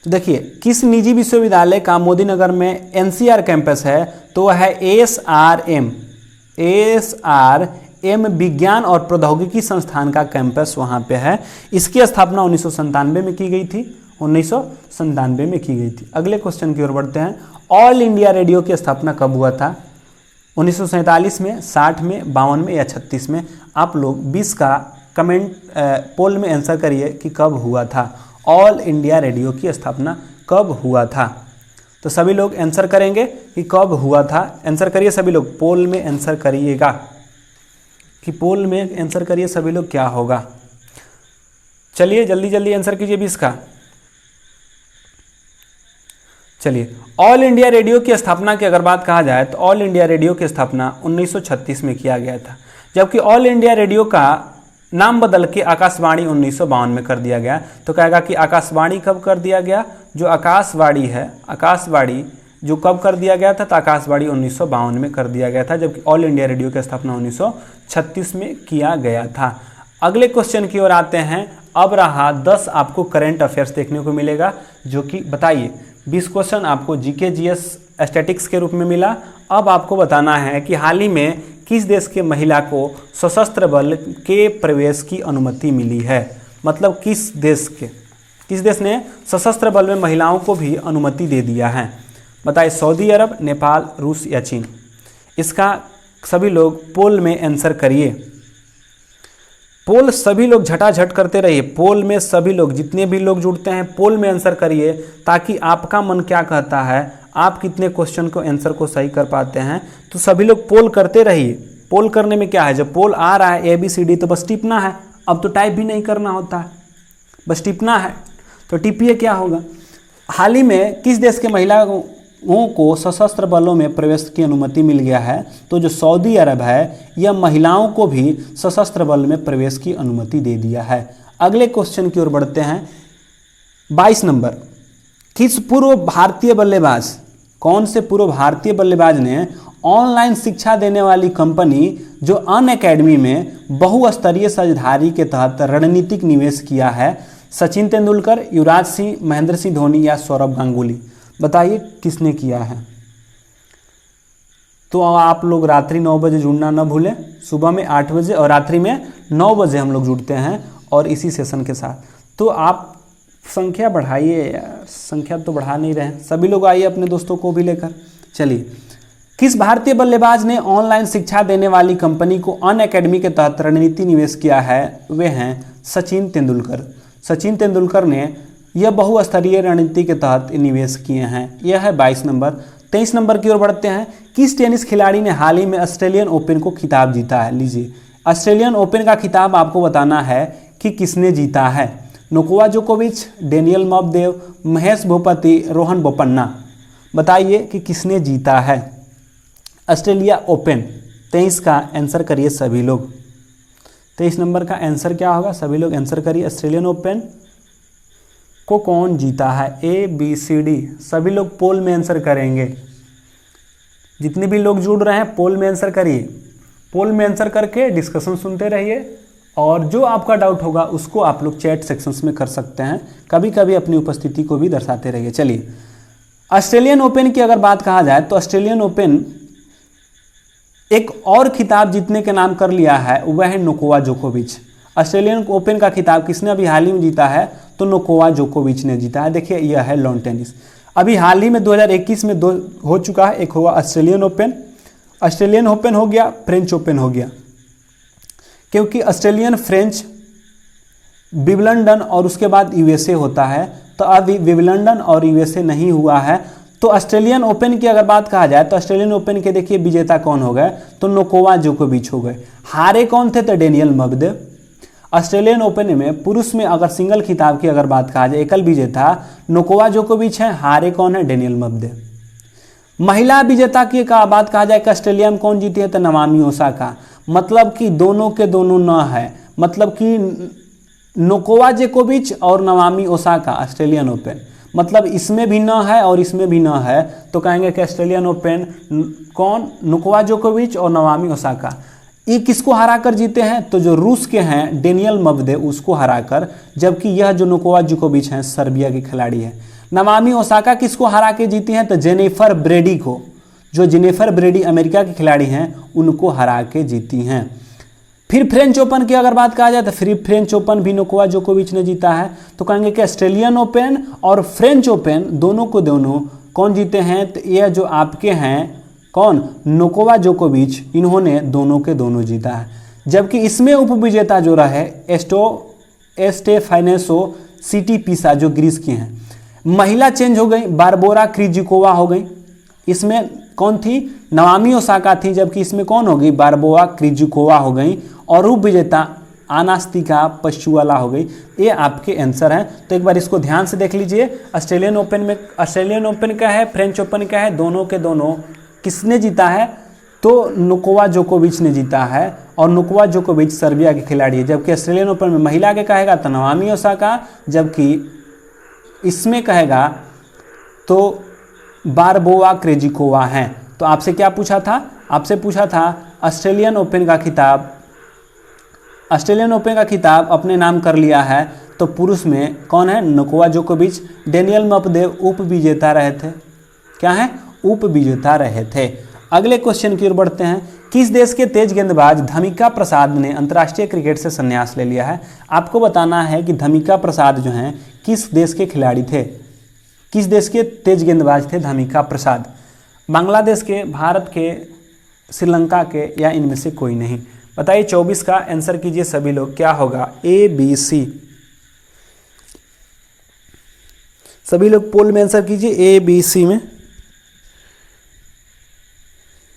तो देखिए, किस निजी विश्वविद्यालय का मोदी नगर में एनसीआर कैंपस है, तो वह है एसआरएम विज्ञान और प्रौद्योगिकी संस्थान का कैंपस वहां पे है। इसकी स्थापना 1997 में की गई थी। 1997 में की गई थी। अगले क्वेश्चन की ओर बढ़ते हैं। ऑल इंडिया रेडियो की स्थापना कब हुआ था? 1947 में, 60 में, 52 में या 36 में। आप लोग 20 का कमेंट पोल में आंसर करिए कि कब हुआ था। ऑल इंडिया रेडियो की स्थापना कब हुआ था। तो सभी लोग आंसर करेंगे कि कब हुआ था। आंसर करिए सभी लोग, पोल में आंसर करिएगा कि पोल में आंसर करिए सभी लोग, क्या होगा। चलिए जल्दी जल्दी आंसर कीजिए 20 का। चलिए, ऑल इंडिया रेडियो की स्थापना की अगर बात कहा जाए तो ऑल इंडिया रेडियो की स्थापना 1936 में किया गया था। जबकि ऑल इंडिया रेडियो का नाम बदल के आकाशवाणी 1952 में कर दिया गया। तो कहेगा कि आकाशवाणी कब कर दिया गया? जो आकाशवाणी है, आकाशवाणी जो कब कर दिया गया था, तो आकाशवाणी 1952 में कर दिया गया था। जबकि ऑल इंडिया रेडियो की स्थापना 1936 में किया गया था। अगले क्वेश्चन की ओर आते हैं। अब रहा 10 आपको करंट अफेयर्स देखने को मिलेगा, जो कि बताइए 20 क्वेश्चन आपको जीके जीएस स्टैटिक्स के रूप में मिला। अब आपको बताना है कि हाल ही में किस देश के महिला को सशस्त्र बल के प्रवेश की अनुमति मिली है। मतलब किस देश ने सशस्त्र बल में महिलाओं को भी अनुमति दे दिया है। बताइए, सऊदी अरब, नेपाल, रूस या चीन। इसका सभी लोग पोल में आंसर करिए। पोल सभी लोग झटाझट करते रहिए। पोल में सभी लोग, जितने भी लोग जुड़ते हैं, पोल में आंसर करिए, ताकि आपका मन क्या कहता है, आप कितने क्वेश्चन को आंसर को सही कर पाते हैं। तो सभी लोग पोल करते रहिए। पोल करने में क्या है, जब पोल आ रहा है ABCD तो बस टिपना है। अब तो टाइप भी नहीं करना होता है, बस टिपना है। तो टिपिए, क्या होगा। हाल ही में किस देश के महिलाओं को सशस्त्र बलों में प्रवेश की अनुमति मिल गया है, तो जो सऊदी अरब है, यह महिलाओं को भी सशस्त्र बल में प्रवेश की अनुमति दे दिया है। अगले क्वेश्चन की ओर बढ़ते हैं। 22 नंबर, किस पूर्व भारतीय बल्लेबाज, कौन से पूर्व भारतीय बल्लेबाज ने ऑनलाइन शिक्षा देने वाली कंपनी जो अनअकैडमी में बहुस्तरीय साझेदारी के तहत रणनीतिक निवेश किया है? सचिन तेंदुलकर, युवराज सिंह, महेंद्र सिंह धोनी या सौरभ गांगुली। बताइए किसने किया है। तो आप लोग रात्रि 9 बजे जुड़ना न भूलें। सुबह में 8 बजे और रात्रि में 9 बजे हम लोग जुड़ते हैं और इसी सेशन के साथ। तो आप संख्या बढ़ाइए यार, संख्या तो बढ़ा नहीं रहे हैं। सभी लोग आइए अपने दोस्तों को भी लेकर। चलिए, किस भारतीय बल्लेबाज ने ऑनलाइन शिक्षा देने वाली कंपनी को अनअकैडमी के तहत रणनीति निवेश किया है? वे हैं सचिन तेंदुलकर। सचिन तेंदुलकर ने यह बहुस्तरीय रणनीति के तहत निवेश किए हैं। यह है 22 नंबर। 23 नंबर की ओर बढ़ते हैं। किस टेनिस खिलाड़ी ने हाल ही में ऑस्ट्रेलियन ओपन को खिताब जीता है? लीजिए, ऑस्ट्रेलियन ओपन का खिताब आपको बताना है कि किसने जीता है। नोवाक जोकोविच, डेनियल मेदवेदेव, महेश भूपति, रोहन बोपन्ना। बताइए कि किसने जीता है ऑस्ट्रेलिया ओपन। 23 का आंसर करिए सभी लोग। 23 नंबर का आंसर क्या होगा? सभी लोग आंसर करिए। ऑस्ट्रेलियन ओपन को कौन जीता है? A, B, C, D। सभी लोग पोल में आंसर करेंगे। जितने भी लोग जुड़ रहे हैं पोल में आंसर करिए। पोल में आंसर करके डिस्कशन सुनते रहिए और जो आपका डाउट होगा उसको आप लोग चैट सेक्शंस में कर सकते हैं। कभी कभी अपनी उपस्थिति को भी दर्शाते रहिए। चलिए, ऑस्ट्रेलियन ओपन की अगर बात कहा जाए तो ऑस्ट्रेलियन ओपन एक और खिताब जीतने के नाम कर लिया है, वह है नोवाक जोकोविच। ऑस्ट्रेलियन ओपन का खिताब किसने अभी हाल ही में जीता है? तो नोवाक जोकोविच ने जीता है। देखिए, यह है लॉन टेनिस। अभी हाल ही में 2021 में 2 हो चुका है। एक हुआ ऑस्ट्रेलियन ओपन हो गया, फ्रेंच ओपन हो गया। क्योंकि ऑस्ट्रेलियन, फ्रेंच, विंबलडन और उसके बाद यूएसए होता है, तो अभी विंबलडन और यूएसए नहीं हुआ है। तो ऑस्ट्रेलियन ओपन की अगर बात कहा जाए तो ऑस्ट्रेलियन ओपन के देखिए विजेता कौन हो गए? तो नोवाक जोकोविच हो गए। हारे कौन थे? तो डेनियल मेदवेदेव। ऑस्ट्रेलियन ओपन में पुरुष में अगर सिंगल खिताब की अगर बात कहा जाए, एकल विजेता नोवाक जोकोविच है। हारे कौन है? Daniel Medvedev. महिला विजेता की बात कहा जाए कि ऑस्ट्रेलिया में कौन जीती है? तो नाओमी ओसाका। मतलब कि दोनों के दोनों न है, मतलब कि नोवाक जोकोविच और नाओमी ओसाका ऑस्ट्रेलियन ओपन, मतलब इसमें भी न है और इसमें भी न है, तो कहेंगे कि ऑस्ट्रेलियन ओपन कौन? नोवाक जोकोविच और नाओमी ओसाका। ये किसको हराकर जीते हैं? तो जो रूस के हैं डेनियल मेदवेदेव, उसको हराकर। जबकि यह जो नोवाक जोकोविच हैं सर्बिया के खिलाड़ी है। नाओमी ओसाका किसको हरा के जीती हैं? तो जेनिफर ब्रेडी को। जो जेनिफर ब्रेडी अमेरिका के खिलाड़ी हैं उनको हरा के जीती हैं। फिर फ्रेंच ओपन की अगर बात कहा जाए तो फिर फ्रेंच ओपन भी नोवाक जोकोविच ने जीता है। तो कहेंगे कि ऑस्ट्रेलियन ओपन और फ्रेंच ओपन दोनों को दोनों कौन जीते हैं? तो ये जो आपके हैं कौन? नोवाक जोकोविच, इन्होंने दोनों के दोनों जीता है। जबकि इसमें उपविजेता जो रहे स्टेफानोस सिटीपीसा, जो ग्रीस की हैं। महिला चेंज हो गई, बारबोरा क्रिजिकोवा हो गई। इसमें कौन थी? नाओमी ओसाका थी, जबकि इसमें कौन हो गई? बारबोरा क्रिजिकोवा हो गई। और उपविजेता अनास्तिका पशुवाला हो गई। ये आपके आंसर हैं। तो एक बार इसको ध्यान से देख लीजिए। ऑस्ट्रेलियन ओपन का है, फ्रेंच ओपन का है, दोनों के दोनों किसने जीता है? तो नोवाक जोकोविच ने जीता है। और नोवाक जोकोविच सर्बिया के खिलाड़ी है। जबकि ऑस्ट्रेलियन ओपन में महिला के कहेगा तो नाओमी ओसाका, जबकि इसमें कहेगा तो बारबोरा क्रिजिकोवा हैं। तो आपसे क्या पूछा था? आपसे पूछा था ऑस्ट्रेलियन ओपन का खिताब अपने नाम कर लिया है। तो पुरुष में कौन है? नोवाक जोकोविच। डेनियल मेदवेदेव उपविजेता रहे थे। क्या है? उपविजेता रहे थे। अगले क्वेश्चन की ओर बढ़ते हैं। किस देश के तेज गेंदबाज धमिका प्रसाद ने अंतर्राष्ट्रीय क्रिकेट से संन्यास ले लिया है? आपको बताना है कि धमिका प्रसाद जो हैं किस देश के खिलाड़ी थे? किस देश के तेज गेंदबाज थे धमिका प्रसाद? बांग्लादेश के, भारत के, श्रीलंका के, या इनमें से कोई नहीं? बताइए। 24 का आंसर कीजिए सभी लोग। क्या होगा? A, B, C। सभी लोग पोल में आंसर कीजिए A, B, C में।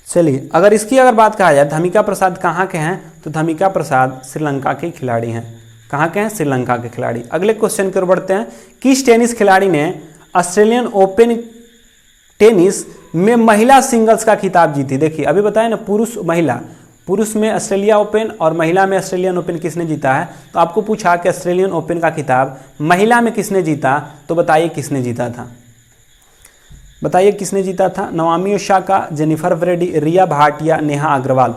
चलिए, अगर इसकी बात कहा जाए धमिका प्रसाद कहाँ के हैं? तो धमिका प्रसाद श्रीलंका के खिलाड़ी हैं। कहाँ के हैं? श्रीलंका के खिलाड़ी। अगले क्वेश्चन की ओर बढ़ते हैं। किस टेनिस खिलाड़ी ने ऑस्ट्रेलियन ओपन टेनिस में महिला सिंगल्स का खिताब जीती? देखिए, अभी बताया ना, पुरुष महिला। पुरुष में ऑस्ट्रेलिया ओपन और महिला में ऑस्ट्रेलियन ओपन किसने जीता है? तो आपको पूछा कि ऑस्ट्रेलियन ओपन का खिताब महिला में किसने जीता? तो बताइए किसने जीता था? बताइए किसने जीता था? नाओमी ओसाका, जेनिफर ब्रेडी, रिया भाटिया, नेहा अग्रवाल।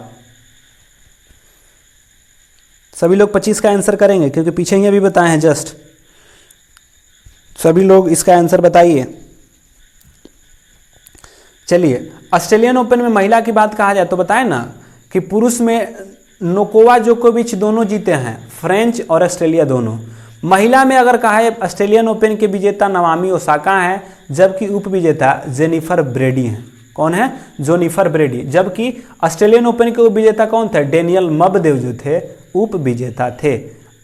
सभी लोग 25 का आंसर करेंगे क्योंकि पीछे ही अभी बताए हैं जस्ट। सभी लोग इसका आंसर बताइए। चलिए, ऑस्ट्रेलियन ओपन में महिला की बात कहा जाए तो बताए ना कि पुरुष में नोवाक जोकोविच दोनों जीते हैं, फ्रेंच और ऑस्ट्रेलिया दोनों। महिला में अगर कहा है ऑस्ट्रेलियन ओपन के विजेता नाओमी ओसाका हैं, जबकि उपविजेता जेनिफर ब्रेडी हैं। कौन है? जोनिफर ब्रेडी। जबकि ऑस्ट्रेलियन ओपन के विजेता कौन थे? डेनियल मबदेव जो थे उप विजेता थे।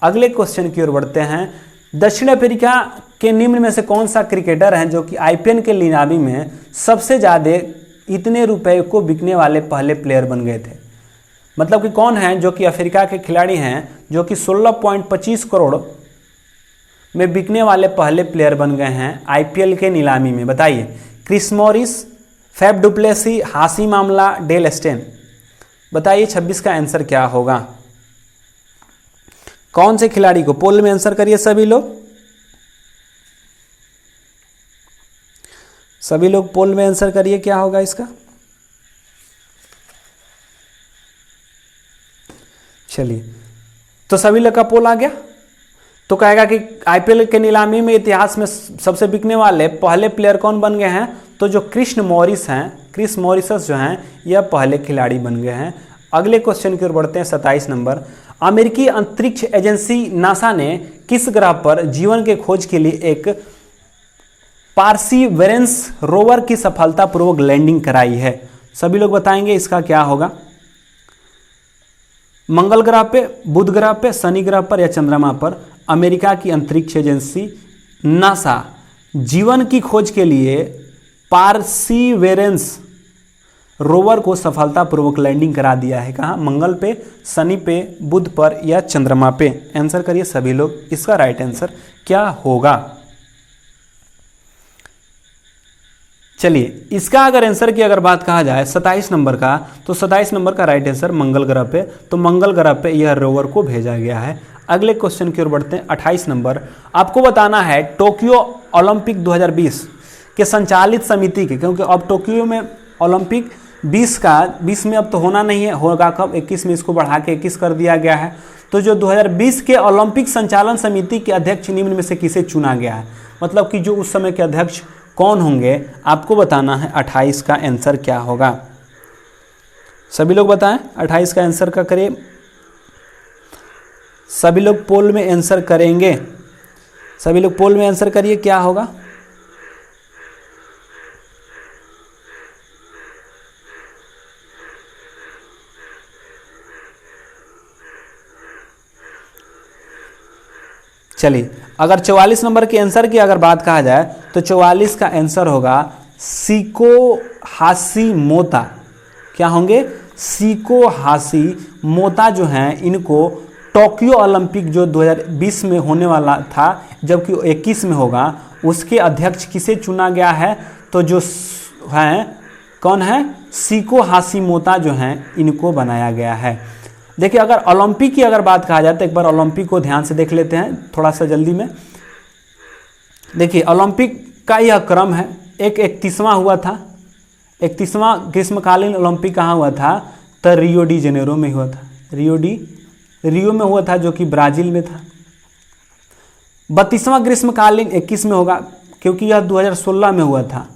अगले क्वेश्चन की ओर बढ़ते हैं। दक्षिण अफ्रीका के निम्न में से कौन सा क्रिकेटर है जो कि आईपीएल के नीलामी में सबसे ज्यादा इतने रुपए को बिकने वाले पहले प्लेयर बन गए थे? मतलब कि कौन है जो कि अफ्रीका के खिलाड़ी हैं जो कि 16.25 करोड़ में बिकने वाले पहले प्लेयर बन गए हैं आईपीएल के नीलामी में? बताइए। Chris Morris, Faf du Plessis, Hashim Amla, Dale Steyn. बताइए 26 का आंसर क्या होगा? कौन से खिलाड़ी को? पोल में आंसर करिए सभी लोग। सभी लोग पोल में आंसर करिए, क्या होगा इसका? चलिए, तो सभी लोग का पोल आ गया। तो कहेगा कि आईपीएल के नीलामी में इतिहास में सबसे बिकने वाले पहले प्लेयर कौन बन गए हैं? तो जो क्रिस मॉरिस हैं, क्रिस मॉरिसस जो हैं, यह पहले खिलाड़ी बन गए हैं। अगले क्वेश्चन की ओर बढ़ते हैं। 27 नंबर। अमेरिकी अंतरिक्ष एजेंसी नासा ने किस ग्रह पर जीवन के खोज के लिए एक पार्सिवेरेंस रोवर की सफलतापूर्वक लैंडिंग कराई है? सभी लोग बताएंगे इसका क्या होगा? मंगल ग्रह पे, बुध ग्रह पे, शनि ग्रह पर या चंद्रमा पर अमेरिका की अंतरिक्ष एजेंसी नासा जीवन की खोज के लिए पार्सिवेरेंस रोवर को सफलतापूर्वक लैंडिंग करा दिया है। कहाँ? मंगल पे, शनि पे, बुध पर या चंद्रमा पे। आंसर करिए सभी लोग, इसका राइट आंसर क्या होगा? चलिए, इसका अगर आंसर की अगर बात कहा जाए 27 नंबर का, तो 27 नंबर का राइट आंसर मंगल ग्रह पे। तो मंगल ग्रह पे यह रोवर को भेजा गया है। अगले क्वेश्चन की ओर बढ़ते हैं। 28 नंबर। आपको बताना है टोक्यो ओलंपिक 2020 के संचालित समिति के, क्योंकि अब टोक्यो में ओलंपिक 20 में अब तो होना नहीं है, होगा कब? 21 में इसको बढ़ा के 21 कर दिया गया है। तो जो 2020 के ओलंपिक संचालन समिति के अध्यक्ष निम्न में से किसे चुना गया है? मतलब कि जो उस समय के अध्यक्ष कौन होंगे, आपको बताना है। 28 का आंसर क्या होगा? सभी लोग बताएं 28 का आंसर का करें। सभी लोग पोल में आंसर करेंगे। सभी लोग पोल में आंसर करिए, क्या होगा? चलिए, अगर 44 नंबर के आंसर की अगर बात कहा जाए तो 44 का आंसर होगा सीको हाशिमोतो। क्या होंगे? सीको हाशिमोतो जो हैं, इनको टोक्यो ओलंपिक जो 2020 में होने वाला था, जबकि 21 में होगा, उसके अध्यक्ष किसे चुना गया है? तो जो हैं, कौन है? सीको हाशिमोतो जो हैं, इनको बनाया गया है। देखिए, अगर ओलंपिक की अगर बात कहा जाए तो एक बार ओलंपिक को ध्यान से देख लेते हैं थोड़ा सा जल्दी में। देखिए, ओलंपिक का यह क्रम है। एक 31वां हुआ था, 31वां ग्रीष्मकालीन ओलंपिक कहाँ हुआ था? तो रियो डी जेनेरो में हुआ था। रियो में हुआ था, जो कि ब्राजील में था। 32वां ग्रीष्मकालीन 21 में होगा, क्योंकि यह 2016 में हुआ था।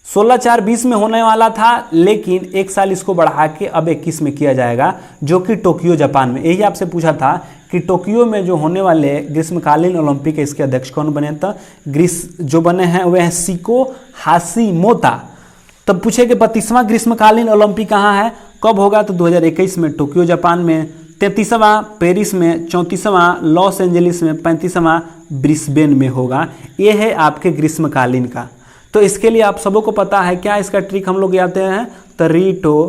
16/4/20 में होने वाला था, लेकिन एक साल इसको बढ़ा के अब 21 में किया जाएगा, जो कि टोक्यो जापान में। यही आपसे पूछा था कि टोक्यो में जो होने वाले ग्रीष्मकालीन ओलंपिक है, इसके अध्यक्ष कौन बने? तो जो बने हैं वे हैं सीको हाशिमोतो। तब पूछे कि 32वां ग्रीष्मकालीन ओलंपिक कहाँ है, कब होगा? तो 2021 में टोक्यो जापान में, 33वां पेरिस में, 34वां लॉस एंजलिस में, 35वां ब्रिस्बेन में होगा। ये है आपके ग्रीष्मकालीन का। तो इसके लिए आप सबों को पता है क्या इसका ट्रिक हम लोग आते हैं? तो रीटो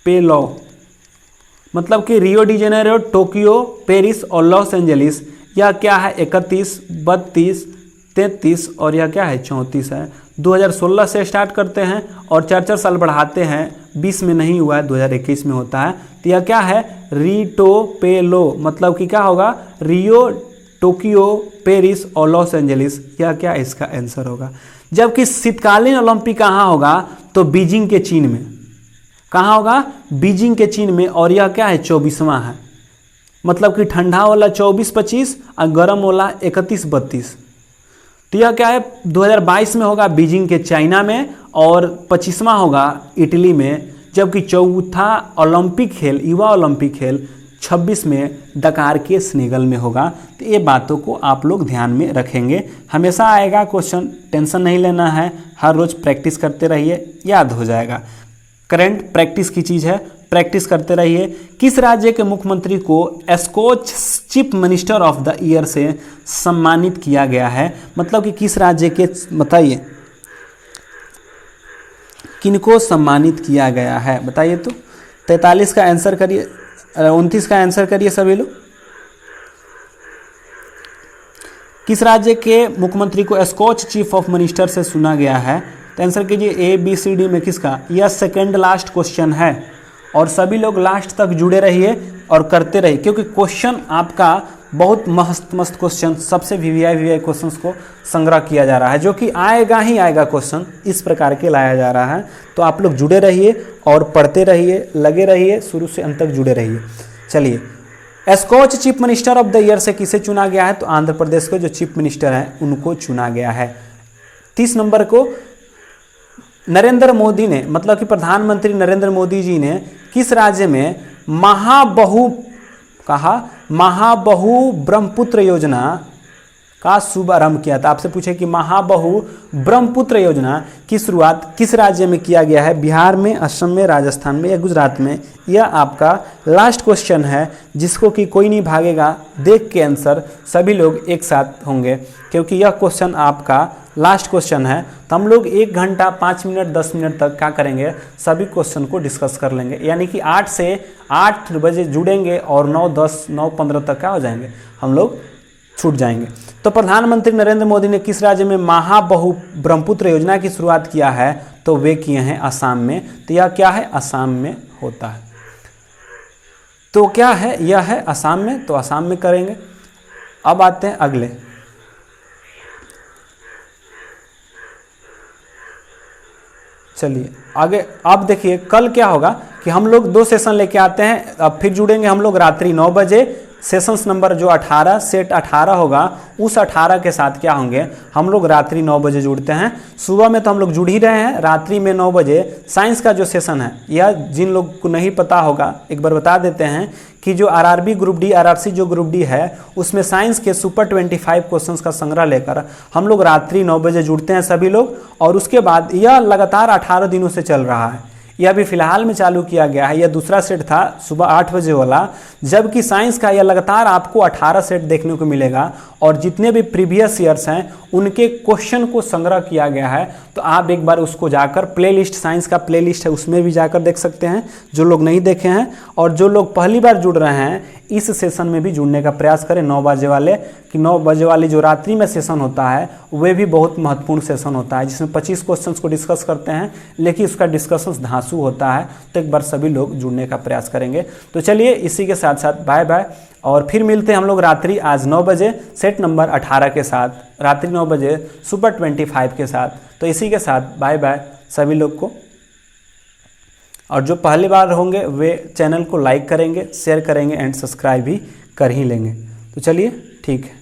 पेलो, मतलब कि Rio de Janeiro, Tokyo, Paris और लॉस एंजलिस। यह क्या है? 31, 32, 33 और यह क्या है? 34 है। 2016 से स्टार्ट करते हैं और 4-4 साल बढ़ाते हैं। 20 में नहीं हुआ है, 2021 में होता है। तो यह क्या है? रीटो पेलो, मतलब कि क्या होगा? रियो, टोक्यो, पेरिस और लॉस एंजलिस। यह क्या इसका आंसर होगा? जबकि शीतकालीन ओलंपिक कहाँ होगा? तो बीजिंग के चीन में। कहाँ होगा? बीजिंग के चीन में। और यह क्या है? 24वां है। मतलब कि ठंडा वाला 24-25 और गर्म वाला 31-32। तो यह क्या है? 2022 में होगा बीजिंग के चाइना में, और 25वां होगा इटली में। जबकि चौथा ओलंपिक खेल, युवा ओलंपिक खेल 26 में डकार के स्नेगल में होगा। तो ये बातों को आप लोग ध्यान में रखेंगे, हमेशा आएगा क्वेश्चन, टेंशन नहीं लेना है, हर रोज़ प्रैक्टिस करते रहिए, याद हो जाएगा। करंट प्रैक्टिस की चीज़ है, प्रैक्टिस करते रहिए। किस राज्य के मुख्यमंत्री को Skoch chief minister of the year से सम्मानित किया गया है? मतलब कि किस राज्य के, बताइए किनको सम्मानित किया गया है, बताइए तो। 43 का आंसर करिए, 29 का आंसर करिए सभी लोग। किस राज्य के मुख्यमंत्री को स्कॉच चीफ ऑफ मिनिस्टर से चुना गया है? तो आंसर कीजिए ए बी सी डी में किसका। यह सेकंड लास्ट क्वेश्चन है और सभी लोग लास्ट तक जुड़े रहिए और करते रहिए, क्योंकि क्वेश्चन आपका बहुत मस्त क्वेश्चन, सबसे वीवीआई क्वेश्चंस को संग्रह किया जा रहा है, जो कि आएगा ही आएगा क्वेश्चन, इस प्रकार के लाया जा रहा है। तो आप लोग जुड़े रहिए और पढ़ते रहिए, लगे रहिए, शुरू से अंत तक जुड़े रहिए। चलिए, Skoch chief minister of the year से किसे चुना गया है? तो आंध्र प्रदेश के जो चीफ मिनिस्टर हैं उनको चुना गया है। 30 नंबर को नरेंद्र मोदी ने, मतलब कि प्रधानमंत्री नरेंद्र मोदी जी ने किस राज्य में महाबहु ब्रह्मपुत्र योजना का शुभारंभ किया था? आपसे पूछे कि महाबहु ब्रह्मपुत्र योजना की शुरुआत किस राज्य में किया गया है? बिहार में, असम में, राजस्थान में या गुजरात में? यह आपका लास्ट क्वेश्चन है, जिसको कि कोई नहीं भागेगा, देख के आंसर सभी लोग एक साथ होंगे, क्योंकि यह क्वेश्चन आपका लास्ट क्वेश्चन है। तो हम लोग 1 घंटा 5 मिनट 10 मिनट तक क्या करेंगे, सभी क्वेश्चन को डिस्कस कर लेंगे। यानी कि 8 से 8 बजे जुड़ेंगे और 9, 10, 9, 15 तक क्या हो जाएंगे, हम लोग छूट जाएंगे। तो प्रधानमंत्री नरेंद्र मोदी ने किस राज्य में महाबहु ब्रह्मपुत्र योजना की शुरुआत किया है? तो वे किए हैं असम में। तो यह क्या है, असम में होता है। तो क्या है, यह है असम में, तो असम में करेंगे। अब आते हैं अगले। चलिए आगे, अब देखिए कल क्या होगा कि हम लोग 2 सेशन लेके आते हैं। अब फिर जुड़ेंगे हम लोग रात्रि 9 बजे। सेशंस नंबर जो 18 सेट 18 होगा, उस 18 के साथ क्या होंगे, हम लोग रात्रि 9 बजे जुड़ते हैं। सुबह में तो हम लोग जुड़ ही रहे हैं, रात्रि में 9 बजे साइंस का जो सेशन है, यह जिन लोग को नहीं पता होगा एक बार बता देते हैं कि जो आरआरबी ग्रुप डी, आरआरसी जो ग्रुप डी है, उसमें साइंस के सुपर 25 क्वेश्चंस का संग्रह लेकर हम लोग रात्रि 9 बजे जुड़ते हैं सभी लोग। और उसके बाद यह लगातार 18 दिनों से चल रहा है, यह अभी फिलहाल में चालू किया गया है। यह दूसरा सेट था सुबह 8 बजे वाला, जबकि साइंस का यह लगातार आपको 18 सेट देखने को मिलेगा और जितने भी प्रीवियस ईयर्स हैं उनके क्वेश्चन को संग्रह किया गया है। तो आप एक बार उसको जाकर प्लेलिस्ट, साइंस का प्लेलिस्ट है उसमें भी जाकर देख सकते हैं, जो लोग नहीं देखे हैं। और जो लोग पहली बार जुड़ रहे हैं इस सेशन में भी जुड़ने का प्रयास करें 9 बजे वाले, कि 9 बजे वाली जो रात्रि में सेशन होता है वे भी बहुत महत्वपूर्ण सेशन होता है, जिसमें 25 क्वेश्चंस को डिस्कस करते हैं, लेकिन उसका डिस्कशन धांसू होता है। तो एक बार सभी लोग जुड़ने का प्रयास करेंगे। तो चलिए इसी के साथ साथ बाय बाय, और फिर मिलते हैं हम लोग रात्रि आज 9 बजे सेट नंबर 18 के साथ, रात्रि 9 बजे सुपर 25 के साथ। तो इसी के साथ बाय बाय सभी लोग को। और जो पहली बार होंगे वे चैनल को लाइक करेंगे, शेयर करेंगे एंड सब्सक्राइब भी कर ही लेंगे। तो चलिए ठीक है।